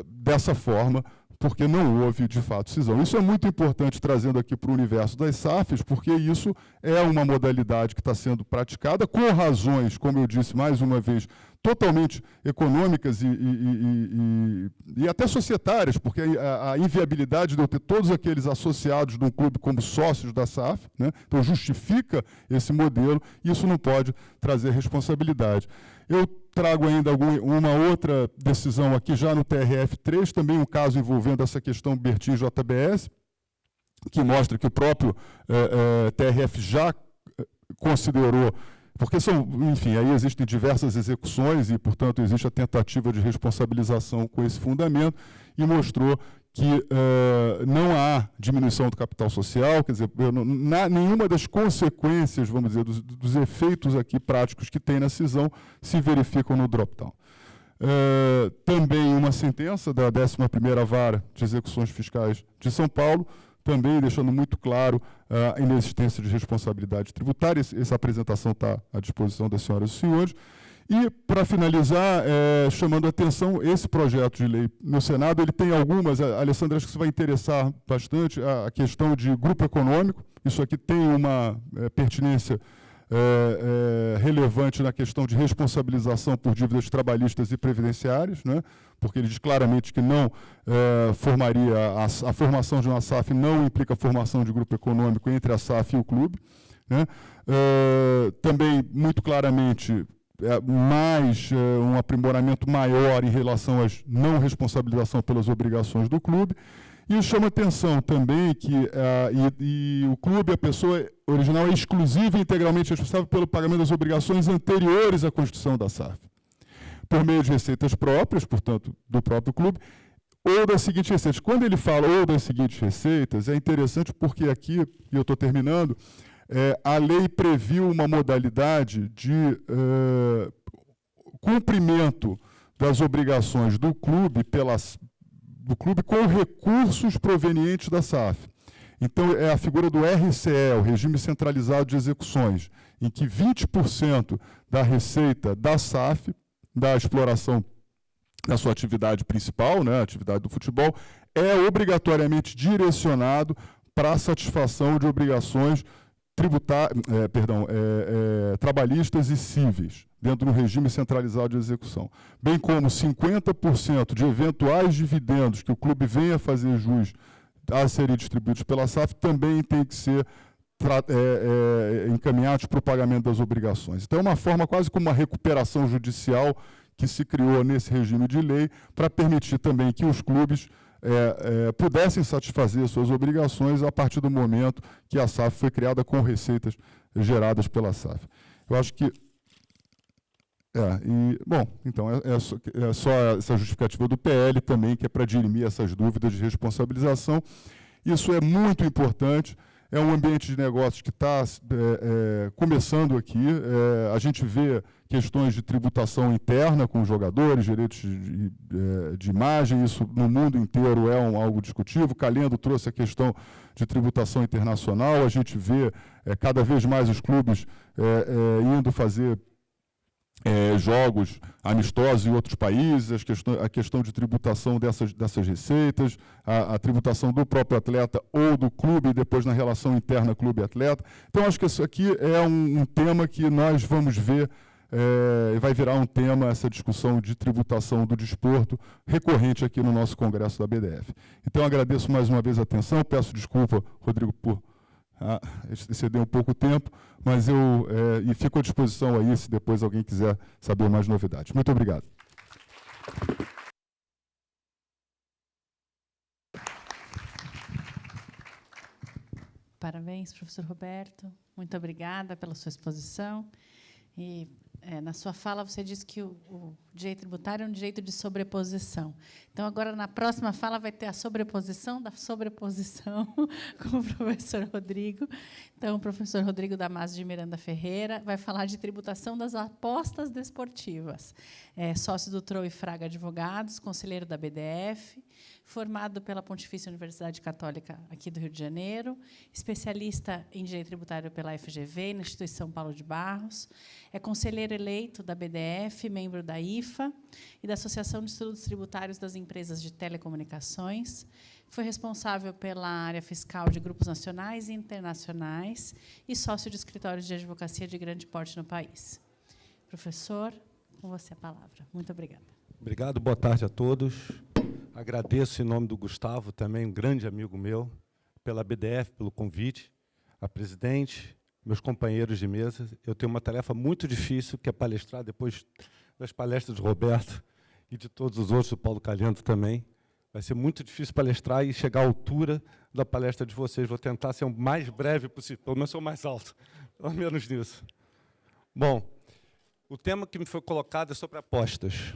dessa forma porque não houve, de fato, cisão. Isso é muito importante, trazendo aqui para o universo das SAFs, porque isso é uma modalidade que está sendo praticada com razões, como eu disse mais uma vez, totalmente econômicas e até societárias, porque a inviabilidade de eu ter todos aqueles associados de um clube como sócios da SAF, né? Então justifica esse modelo, e isso não pode trazer responsabilidade. Eu trago ainda uma outra decisão aqui já no TRF3, também um caso envolvendo essa questão Bertin-JBS, que mostra que o próprio TRF já considerou, porque enfim, aí existem diversas execuções e, portanto, existe a tentativa de responsabilização com esse fundamento, e mostrou que não há diminuição do capital social, quer dizer, nenhuma das consequências, vamos dizer, dos efeitos aqui práticos que tem na cisão se verificam no drop-down. Também uma sentença da 11ª Vara de Execuções Fiscais de São Paulo, também deixando muito claro a inexistência de responsabilidade tributária. Essa apresentação está à disposição das senhoras e senhores. E, para finalizar, chamando a atenção, esse projeto de lei no Senado, ele tem algumas, Alessandra, acho que isso vai interessar bastante, a questão de grupo econômico. Isso aqui tem uma pertinência relevante na questão de responsabilização por dívidas trabalhistas e previdenciárias, né? Porque ele diz claramente que não formaria, a formação de uma SAF não implica a formação de grupo econômico entre a SAF e o clube, né? Também, muito claramente, mais um aprimoramento maior em relação à não responsabilização pelas obrigações do clube. E chama atenção também que o clube, a pessoa original, é exclusiva e integralmente responsável pelo pagamento das obrigações anteriores à constituição da SAF, por meio de receitas próprias, portanto, do próprio clube, ou das seguintes receitas. Quando ele fala ou das seguintes receitas, é interessante porque aqui, e eu estou terminando, a lei previu uma modalidade de cumprimento das obrigações do clube com recursos provenientes da SAF. Então, é a figura do RCE, o Regime Centralizado de Execuções, em que 20% da receita da SAF, da exploração da sua atividade principal, né, a atividade do futebol, é obrigatoriamente direcionado para a satisfação de obrigações trabalhistas e cíveis, dentro do regime centralizado de execução, bem como 50% de eventuais dividendos que o clube venha a fazer jus a serem distribuídos pela SAF também tem que ser encaminhados para o pagamento das obrigações. Então, é uma forma quase como uma recuperação judicial que se criou nesse regime de lei para permitir também que os clubes pudessem satisfazer suas obrigações a partir do momento que a SAF foi criada com receitas geradas pela SAF. Eu acho que... bom, então, é só essa justificativa do PL também, que é para dirimir essas dúvidas de responsabilização. Isso é muito importante. É um ambiente de negócios que está começando aqui. A gente vê questões de tributação interna com os jogadores, direitos de imagem, isso no mundo inteiro é algo discutível. Calendo trouxe a questão de tributação internacional. A gente vê cada vez mais os clubes indo fazer jogos amistosos em outros países, a questão de tributação dessas receitas, a tributação do próprio atleta ou do clube, depois na relação interna clube-atleta. Então, acho que isso aqui é um tema que nós vamos ver, vai virar um tema, essa discussão de tributação do desporto, recorrente aqui no nosso congresso da BDF. Então, agradeço mais uma vez a atenção, peço desculpa, Rodrigo, por exceder um pouco o tempo, mas eu fico à disposição aí, se depois alguém quiser saber mais novidades. Muito obrigado. Parabéns, professor Roberto. Muito obrigada pela sua exposição. E, na sua fala, você disse que o direito tributário é um direito de sobreposição. Então, agora, na próxima fala, vai ter a sobreposição da sobreposição com o professor Rodrigo. Então, o professor Rodrigo Damasio de Miranda Ferreira vai falar de tributação das apostas desportivas. É sócio do Trou e Fraga Advogados, conselheiro da BDF, formado pela Pontifícia Universidade Católica aqui do Rio de Janeiro, especialista em direito tributário pela FGV, na Instituição Paulo de Barros, é conselheiro conselheiro eleito da BDF, membro da IFA e da Associação de Estudos Tributários das Empresas de Telecomunicações. Foi responsável pela área fiscal de grupos nacionais e internacionais e sócio de escritórios de advocacia de grande porte no país. Professor, com você a palavra. Muito obrigada. Obrigado, boa tarde a todos. Agradeço, em nome do Gustavo, também um grande amigo meu, pela BDF, pelo convite, a presidente, meus companheiros de mesa. Eu tenho uma tarefa muito difícil, que é palestrar depois das palestras de Roberto e de todos os outros, do Paulo Calhento também. Vai ser muito difícil palestrar e chegar à altura da palestra de vocês. Vou tentar ser o mais breve possível, pelo menos sou mais alto, pelo menos nisso. Bom, o tema que me foi colocado é sobre apostas.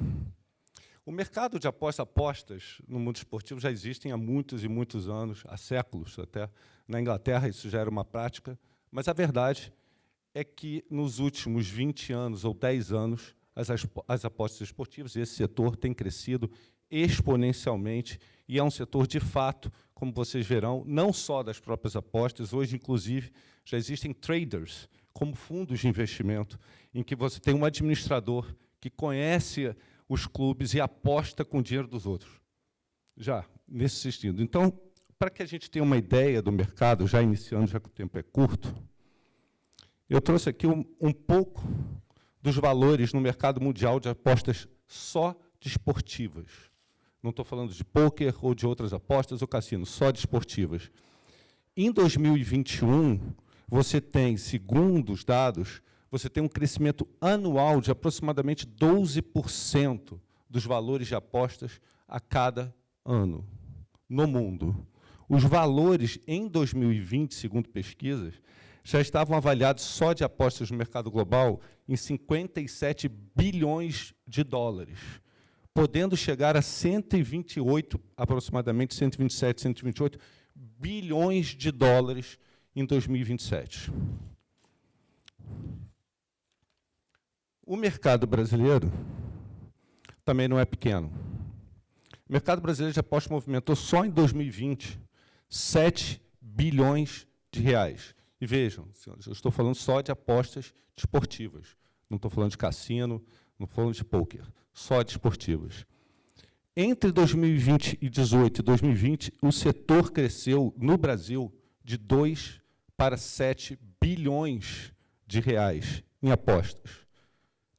O mercado de apostas no mundo esportivo já existe há muitos e muitos anos, há séculos até. Na Inglaterra isso já era uma prática, mas a verdade é que nos últimos 20 anos ou 10 anos, as apostas esportivas, esse setor tem crescido exponencialmente e é um setor, de fato, como vocês verão, não só das próprias apostas, hoje, inclusive, já existem traders, como fundos de investimento, em que você tem um administrador que conhece os clubes e aposta com o dinheiro dos outros. Já, nesse sentido. Então, para que a gente tenha uma ideia do mercado, já iniciando, já que o tempo é curto, eu trouxe aqui um pouco dos valores no mercado mundial de apostas só desportivas. Não estou falando de pôquer ou de outras apostas ou cassino, só desportivas. Em 2021, você tem, segundo os dados, você tem um crescimento anual de aproximadamente 12% dos valores de apostas a cada ano no mundo. Os valores, em 2020, segundo pesquisas, já estavam avaliados só de apostas no mercado global em 57 bilhões de dólares, podendo chegar a 128, aproximadamente 127, 128 bilhões de dólares em 2027. O mercado brasileiro também não é pequeno. O mercado brasileiro de apostas movimentou só em 2020 7 bilhões de reais. E vejam, senhores, eu estou falando só de apostas desportivas. Não estou falando de cassino, não estou falando de pôquer, só de esportivas. Entre 2020 e 2018 e 2020, o setor cresceu, no Brasil, de 2 para 7 bilhões de reais em apostas.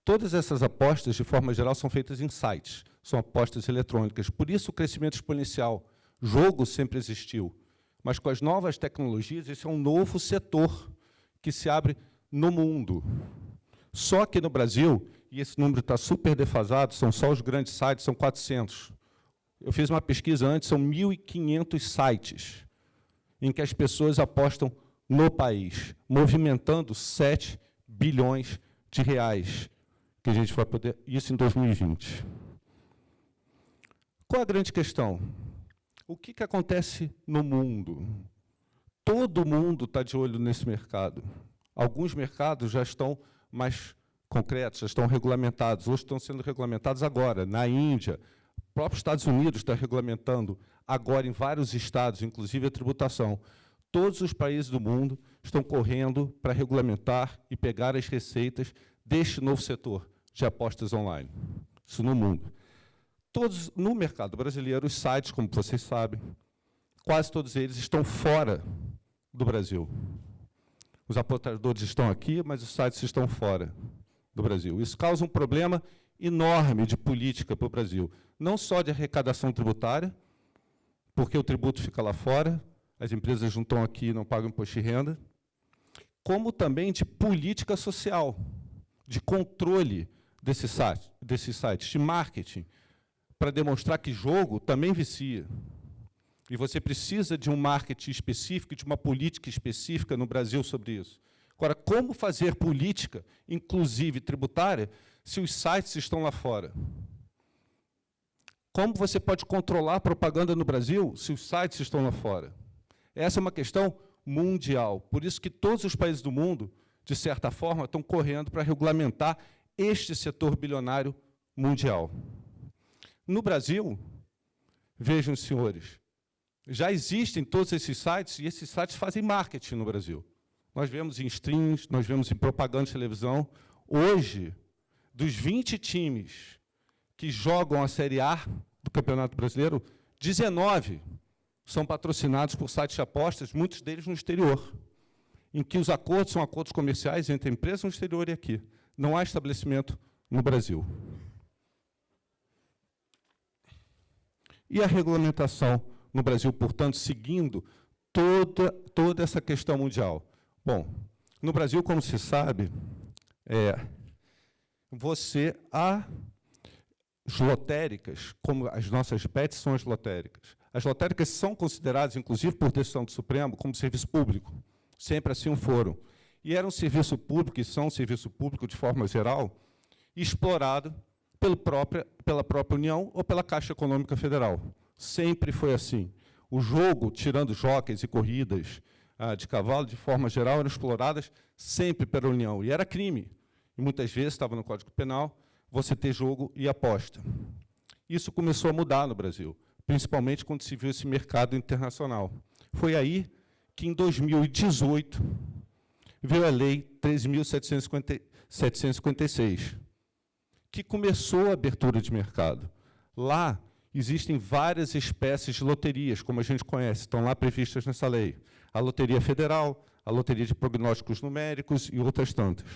Todas essas apostas, de forma geral, são feitas em sites, são apostas eletrônicas. Por isso, o crescimento exponencial. Jogo sempre existiu, mas com as novas tecnologias, esse é um novo setor que se abre no mundo. Só que no Brasil, e esse número está super defasado, são só os grandes sites, são 400. Eu fiz uma pesquisa antes, são 1.500 sites em que as pessoas apostam no país, movimentando 7 bilhões de reais, que a gente vai poder... Isso em 2020. Qual a grande questão? O que acontece no mundo? Todo mundo está de olho nesse mercado. Alguns mercados já estão mais concretos, já estão regulamentados. Hoje estão sendo regulamentados agora. Na Índia, o próprio Estados Unidos está regulamentando agora em vários estados, inclusive a tributação. Todos os países do mundo estão correndo para regulamentar e pegar as receitas deste novo setor de apostas online. Isso no mundo. Todos, no mercado brasileiro, os sites, como vocês sabem, quase todos eles estão fora do Brasil. Os apostadores estão aqui, mas os sites estão fora do Brasil. Isso causa um problema enorme de política para o Brasil. Não só de arrecadação tributária, porque o tributo fica lá fora, as empresas não estão aqui, não pagam imposto de renda, como também de política social, de controle desses sites, de marketing, para demonstrar que jogo também vicia. E você precisa de um marketing específico, de uma política específica no Brasil sobre isso. Agora, como fazer política, inclusive tributária, se os sites estão lá fora? Como você pode controlar a propaganda no Brasil se os sites estão lá fora? Essa é uma questão mundial. Por isso que todos os países do mundo, de certa forma, estão correndo para regulamentar este setor bilionário mundial. No Brasil, vejam, senhores, já existem todos esses sites, e esses sites fazem marketing no Brasil. Nós vemos em streams, nós vemos em propaganda de televisão. Hoje, dos 20 times que jogam a Série A do Campeonato Brasileiro, 19 são patrocinados por sites de apostas, muitos deles no exterior, em que os acordos são acordos comerciais entre empresas no exterior e aqui. Não há estabelecimento no Brasil. E a regulamentação no Brasil, portanto, seguindo toda essa questão mundial. Bom, no Brasil, como se sabe, as lotéricas, como as nossas bets são as lotéricas. As lotéricas são consideradas, inclusive por decisão do Supremo, como serviço público. Sempre assim o foram. E era um serviço público, e são um serviço público de forma geral, explorado pela própria União ou pela Caixa Econômica Federal. Sempre foi assim. O jogo, tirando jockeys e corridas de cavalo, de forma geral, eram exploradas sempre pela União. E era crime. E muitas vezes estava no Código Penal você ter jogo e aposta. Isso começou a mudar no Brasil, principalmente quando se viu esse mercado internacional. Foi aí que, em 2018, veio a Lei 13.756, que começou a abertura de mercado. Lá existem várias espécies de loterias, como a gente conhece, estão lá previstas nessa lei. A Loteria Federal, a Loteria de Prognósticos Numéricos e outras tantas,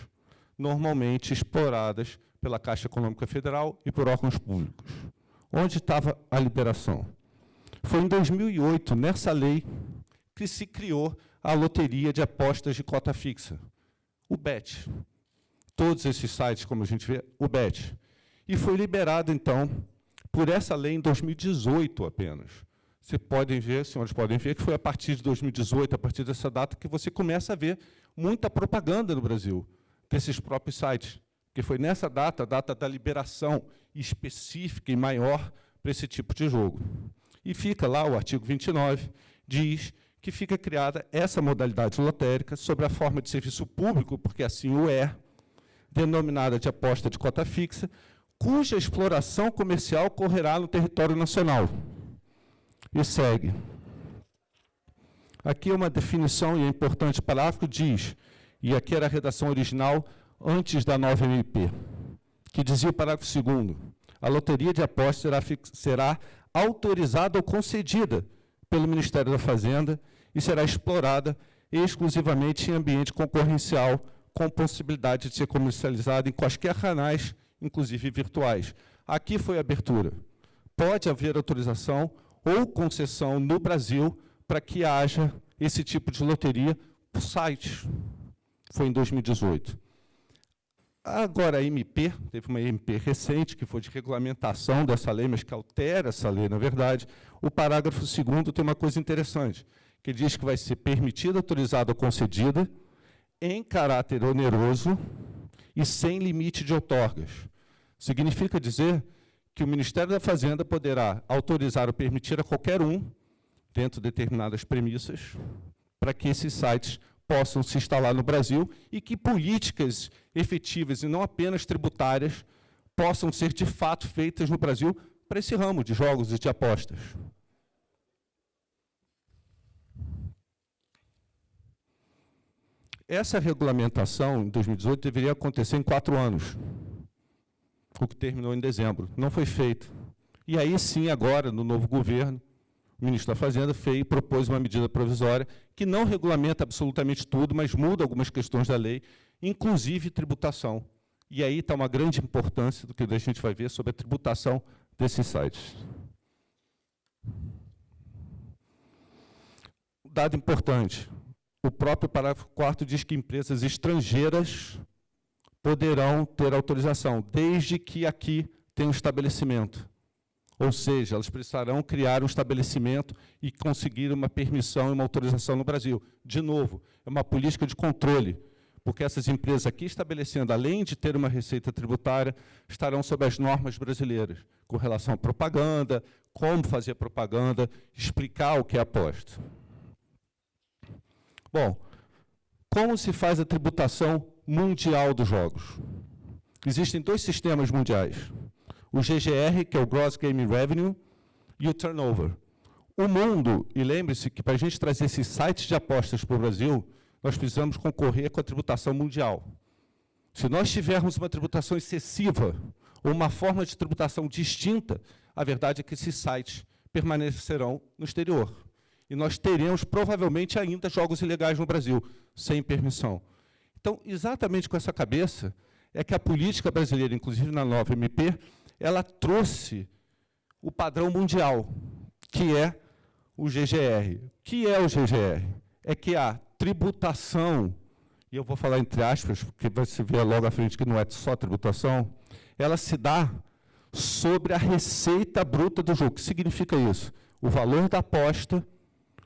normalmente exploradas pela Caixa Econômica Federal e por órgãos públicos. Onde estava a liberação? Foi em 2008, nessa lei, que se criou a loteria de apostas de cota fixa, o BET. Todos esses sites, como a gente vê, o BET. E foi liberado, então, por essa lei em 2018 apenas. Vocês podem ver, senhores podem ver, que foi a partir de 2018, a partir dessa data, que você começa a ver muita propaganda no Brasil, desses próprios sites. Porque foi nessa data, a data da liberação específica e maior para esse tipo de jogo. E fica lá, o artigo 29, diz que fica criada essa modalidade lotérica sob a forma de serviço público, porque assim o é, denominada de aposta de cota fixa, cuja exploração comercial ocorrerá no território nacional. E segue. Aqui é uma definição, e é importante, o parágrafo diz, e aqui era a redação original antes da nova MP, que dizia o parágrafo 2º, a loteria de apostas será autorizada ou concedida pelo Ministério da Fazenda e será explorada exclusivamente em ambiente concorrencial, com possibilidade de ser comercializada em quaisquer canais, inclusive virtuais. Aqui foi a abertura. Pode haver autorização ou concessão no Brasil para que haja esse tipo de loteria por sites. Foi em 2018. Agora, a MP, teve uma MP recente, que foi de regulamentação dessa lei, mas que altera essa lei, na verdade. O parágrafo 2º tem uma coisa interessante, que diz que vai ser permitida, autorizada ou concedida, em caráter oneroso e sem limite de outorgas. Significa dizer que o Ministério da Fazenda poderá autorizar ou permitir a qualquer um, dentro de determinadas premissas, para que esses sites possam se instalar no Brasil e que políticas efetivas e não apenas tributárias possam ser de fato feitas no Brasil para esse ramo de jogos e de apostas. Essa regulamentação, em 2018, deveria acontecer em 4 anos, o que terminou em dezembro. Não foi feito. E aí sim, agora, no novo governo, o ministro da Fazenda propôs uma medida provisória que não regulamenta absolutamente tudo, mas muda algumas questões da lei, inclusive tributação. E aí está uma grande importância do que a gente vai ver sobre a tributação desses sites. Dado importante, o próprio parágrafo 4º diz que empresas estrangeiras poderão ter autorização, desde que aqui tenha um estabelecimento. Ou seja, elas precisarão criar um estabelecimento e conseguir uma permissão e uma autorização no Brasil. De novo, é uma política de controle, porque essas empresas aqui estabelecendo, além de ter uma receita tributária, estarão sob as normas brasileiras, com relação à propaganda, como fazer propaganda, explicar o que é aposta. Bom, como se faz a tributação mundial dos jogos? Existem 2 sistemas mundiais. O GGR, que é o Gross Game Revenue, e o Turnover. O mundo, e lembre-se que para a gente trazer esses sites de apostas para o Brasil, nós precisamos concorrer com a tributação mundial. Se nós tivermos uma tributação excessiva ou uma forma de tributação distinta, a verdade é que esses sites permanecerão no exterior. E nós teremos, provavelmente, ainda jogos ilegais no Brasil, sem permissão. Então, exatamente com essa cabeça, é que a política brasileira, inclusive na nova MP, ela trouxe o padrão mundial, que é o GGR. O que é o GGR? É que a tributação, e eu vou falar entre aspas, porque você vê logo à frente que não é só tributação, ela se dá sobre a receita bruta do jogo. O que significa isso? O valor da aposta,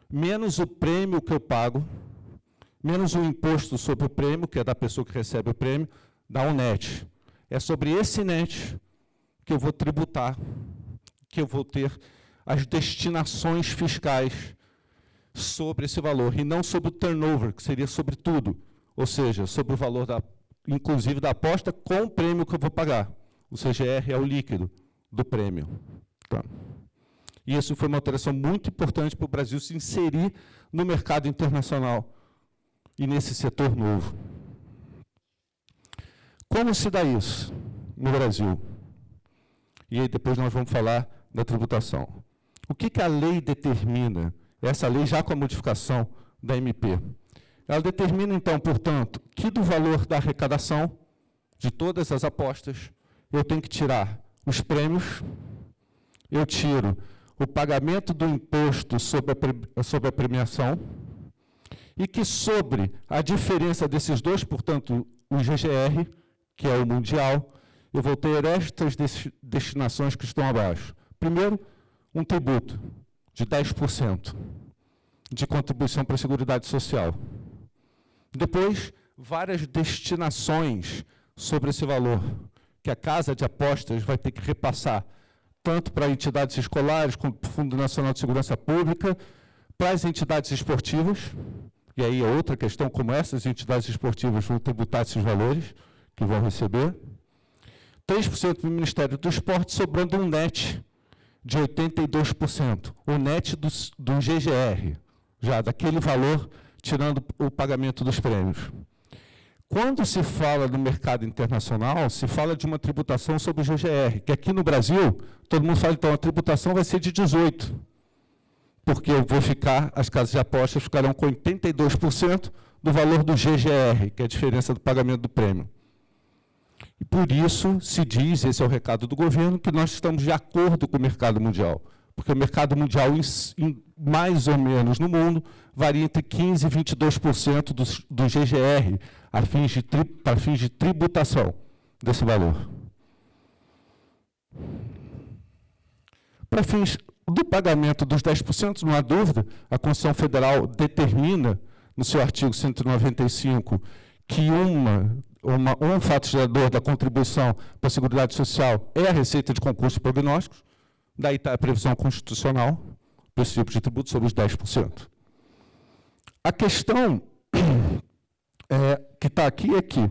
menos o prêmio que eu pago, menos o imposto sobre o prêmio, que é da pessoa que recebe o prêmio, dá um net. É sobre esse net que eu vou tributar, que eu vou ter as destinações fiscais sobre esse valor, e não sobre o turnover, que seria sobre tudo, ou seja, sobre o valor, inclusive, da aposta com o prêmio que eu vou pagar. O CGR é o líquido do prêmio. Tá? E isso foi uma alteração muito importante para o Brasil se inserir no mercado internacional e nesse setor novo. Como se dá isso no Brasil? E aí depois nós vamos falar da tributação. O que a lei determina? Essa lei já com a modificação da MP. Ela determina, então, portanto, que do valor da arrecadação de todas as apostas, eu tenho que tirar os prêmios, eu tiro o pagamento do imposto sobre a premiação, e que sobre a diferença desses dois, portanto, o GGR, que é o mundial, eu vou ter estas destinações que estão abaixo. Primeiro, um tributo de 10% de contribuição para a Seguridade Social. Depois, várias destinações sobre esse valor, que a Casa de Apostas vai ter que repassar, tanto para entidades escolares, como para o Fundo Nacional de Segurança Pública, para as entidades esportivas, e aí é outra questão, como essas entidades esportivas vão tributar esses valores que vão receber. 3% do Ministério do Esporte, sobrando um net de 82%, o net do GGR, já daquele valor, tirando o pagamento dos prêmios. Quando se fala no mercado internacional, se fala de uma tributação sobre o GGR, que aqui no Brasil, todo mundo fala, então, a tributação vai ser de 18%, porque eu vou ficar, as casas de apostas ficarão com 82% do valor do GGR, que é a diferença do pagamento do prêmio. E por isso se diz, esse é o recado do governo, que nós estamos de acordo com o mercado mundial, porque o mercado mundial, mais ou menos no mundo, varia entre 15% e 22% do GGR, para fins de tributação desse valor. Para fins do pagamento dos 10%, não há dúvida, a Constituição Federal determina, no seu artigo 195, que um fato gerador da contribuição para a Seguridade Social é a receita de concursos prognósticos, daí está a previsão constitucional, para esse tipo de tributo, sobre os 10%. A questão que está aqui é que,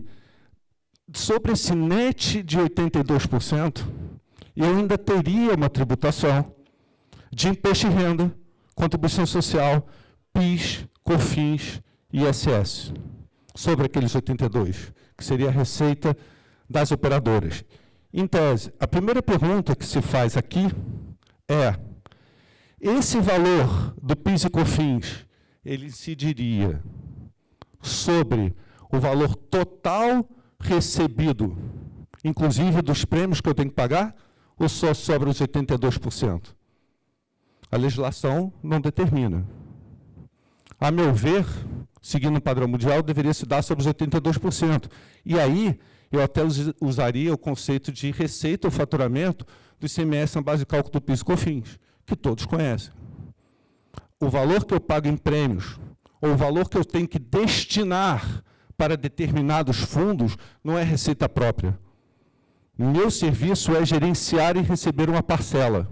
sobre esse net de 82%, eu ainda teria uma tributação de imposto de renda, contribuição social, PIS, COFINS e ISS, sobre aqueles 82%, que seria a receita das operadoras. Em tese, a primeira pergunta que se faz aqui é: esse valor do PIS e COFINS, ele incidiria sobre o valor total recebido, inclusive dos prêmios que eu tenho que pagar, ou só sobre os 82%? A legislação não determina. A meu ver, seguindo o padrão mundial, deveria se dar sobre os 82%. E aí, eu até usaria o conceito de receita ou faturamento do ICMS na base de cálculo do PIS e COFINS, que todos conhecem. O valor que eu pago em prêmios, ou o valor que eu tenho que destinar para determinados fundos, não é receita própria. Meu serviço é gerenciar e receber uma parcela.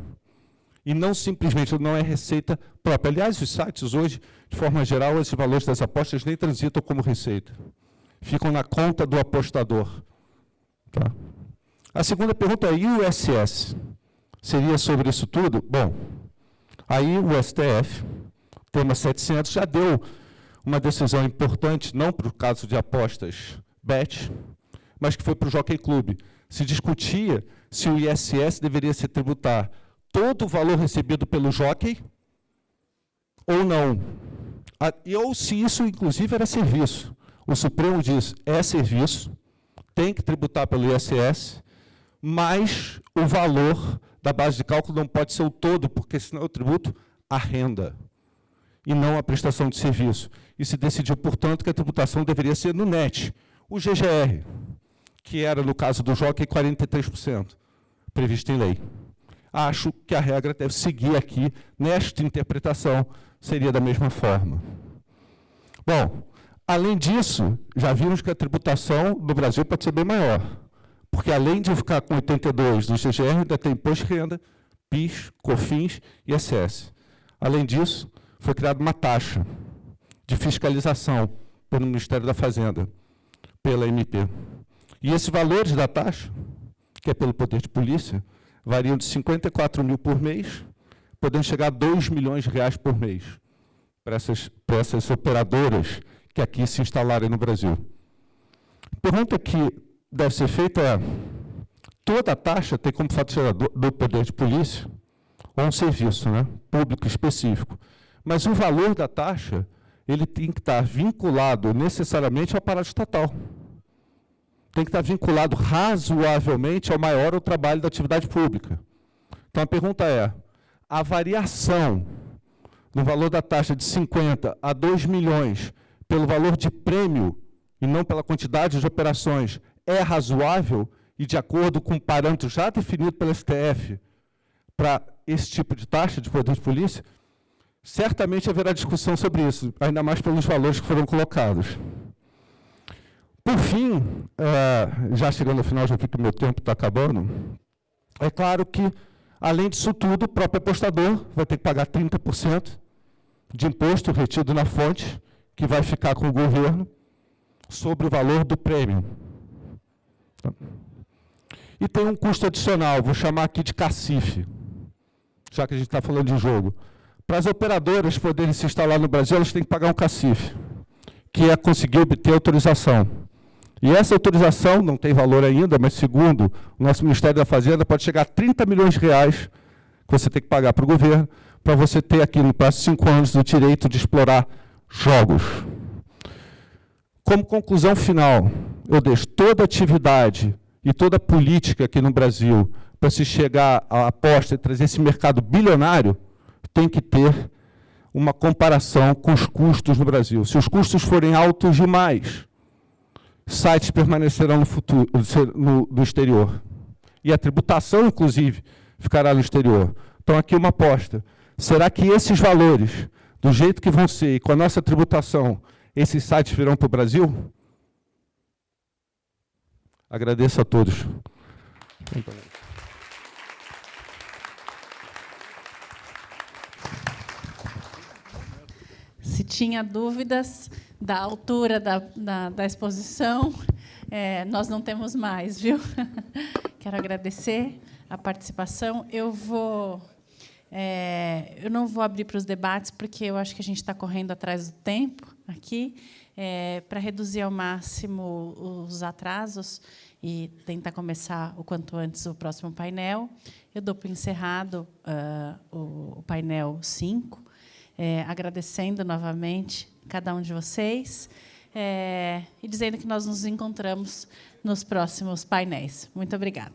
E não simplesmente, não é receita própria. Aliás, os sites hoje, de forma geral, esses valores das apostas nem transitam como receita. Ficam na conta do apostador. Tá? A segunda pergunta é: e o ISS? Seria sobre isso tudo? Bom, aí o STF, tema 700, já deu uma decisão importante, não para o caso de apostas BET, mas que foi para o Jockey Club. Se discutia se o ISS deveria se tributar todo o valor recebido pelo jockey ou não. Ou se isso, inclusive, era serviço. O Supremo diz, é serviço, tem que tributar pelo ISS, mas o valor da base de cálculo não pode ser o todo, porque senão eu tributo a renda e não a prestação de serviço. E se decidiu, portanto, que a tributação deveria ser no NET, o GGR, que era, no caso do jockey, 43%, previsto em lei. Acho que a regra deve seguir aqui, nesta interpretação, seria da mesma forma. Bom, além disso, já vimos que a tributação no Brasil pode ser bem maior, porque além de ficar com 82% do GGR, ainda tem imposto de renda, PIS, COFINS e ISS. Além disso, foi criada uma taxa de fiscalização pelo Ministério da Fazenda, pela MP. E esses valores da taxa, que é pelo poder de polícia, variam de 54 mil por mês, podendo chegar a 2 milhões de reais por mês para essas operadoras que aqui se instalarem no Brasil. A pergunta que deve ser feita é, toda a taxa tem como faturador do poder de polícia ou um serviço, né, público específico, mas o valor da taxa ele tem que estar vinculado necessariamente ao aparato estatal. Tem que estar vinculado razoavelmente ao maior o trabalho da atividade pública. Então, a pergunta é, a variação no valor da taxa de 50 a 2 milhões pelo valor de prêmio e não pela quantidade de operações é razoável e de acordo com um parâmetro já definido pelo STF para esse tipo de taxa de poder de polícia? Certamente haverá discussão sobre isso, ainda mais pelos valores que foram colocados. Por fim, já chegando ao final, já vi que o meu tempo está acabando, é claro que, além disso tudo, o próprio apostador vai ter que pagar 30% de imposto retido na fonte, que vai ficar com o governo, sobre o valor do prêmio. E tem um custo adicional, vou chamar aqui de cacife, já que a gente está falando de jogo. Para as operadoras poderem se instalar no Brasil, elas têm que pagar um cacife, que é conseguir obter autorização. E essa autorização não tem valor ainda, mas segundo o nosso Ministério da Fazenda, pode chegar a 30 milhões de reais que você tem que pagar para o governo, para você ter aqui no prazo de 5 anos o direito de explorar jogos. Como conclusão final, eu deixo toda atividade e toda política aqui no Brasil para se chegar à aposta e trazer esse mercado bilionário, tem que ter uma comparação com os custos no Brasil. Se os custos forem altos demais, sites permanecerão no futuro, no exterior. E a tributação, inclusive, ficará no exterior. Então, aqui uma aposta. Será que esses valores, do jeito que vão ser, e com a nossa tributação, esses sites virão para o Brasil? Agradeço a todos. Se tinha dúvidas da altura da exposição, nós não temos mais, viu? Quero agradecer a participação. Eu não vou abrir para os debates, porque eu acho que a gente está correndo atrás do tempo aqui, para reduzir ao máximo os atrasos e tentar começar o quanto antes o próximo painel. Eu dou por encerrado o painel 5, agradecendo novamente cada um de vocês e dizendo que nós nos encontramos nos próximos painéis. Muito obrigada.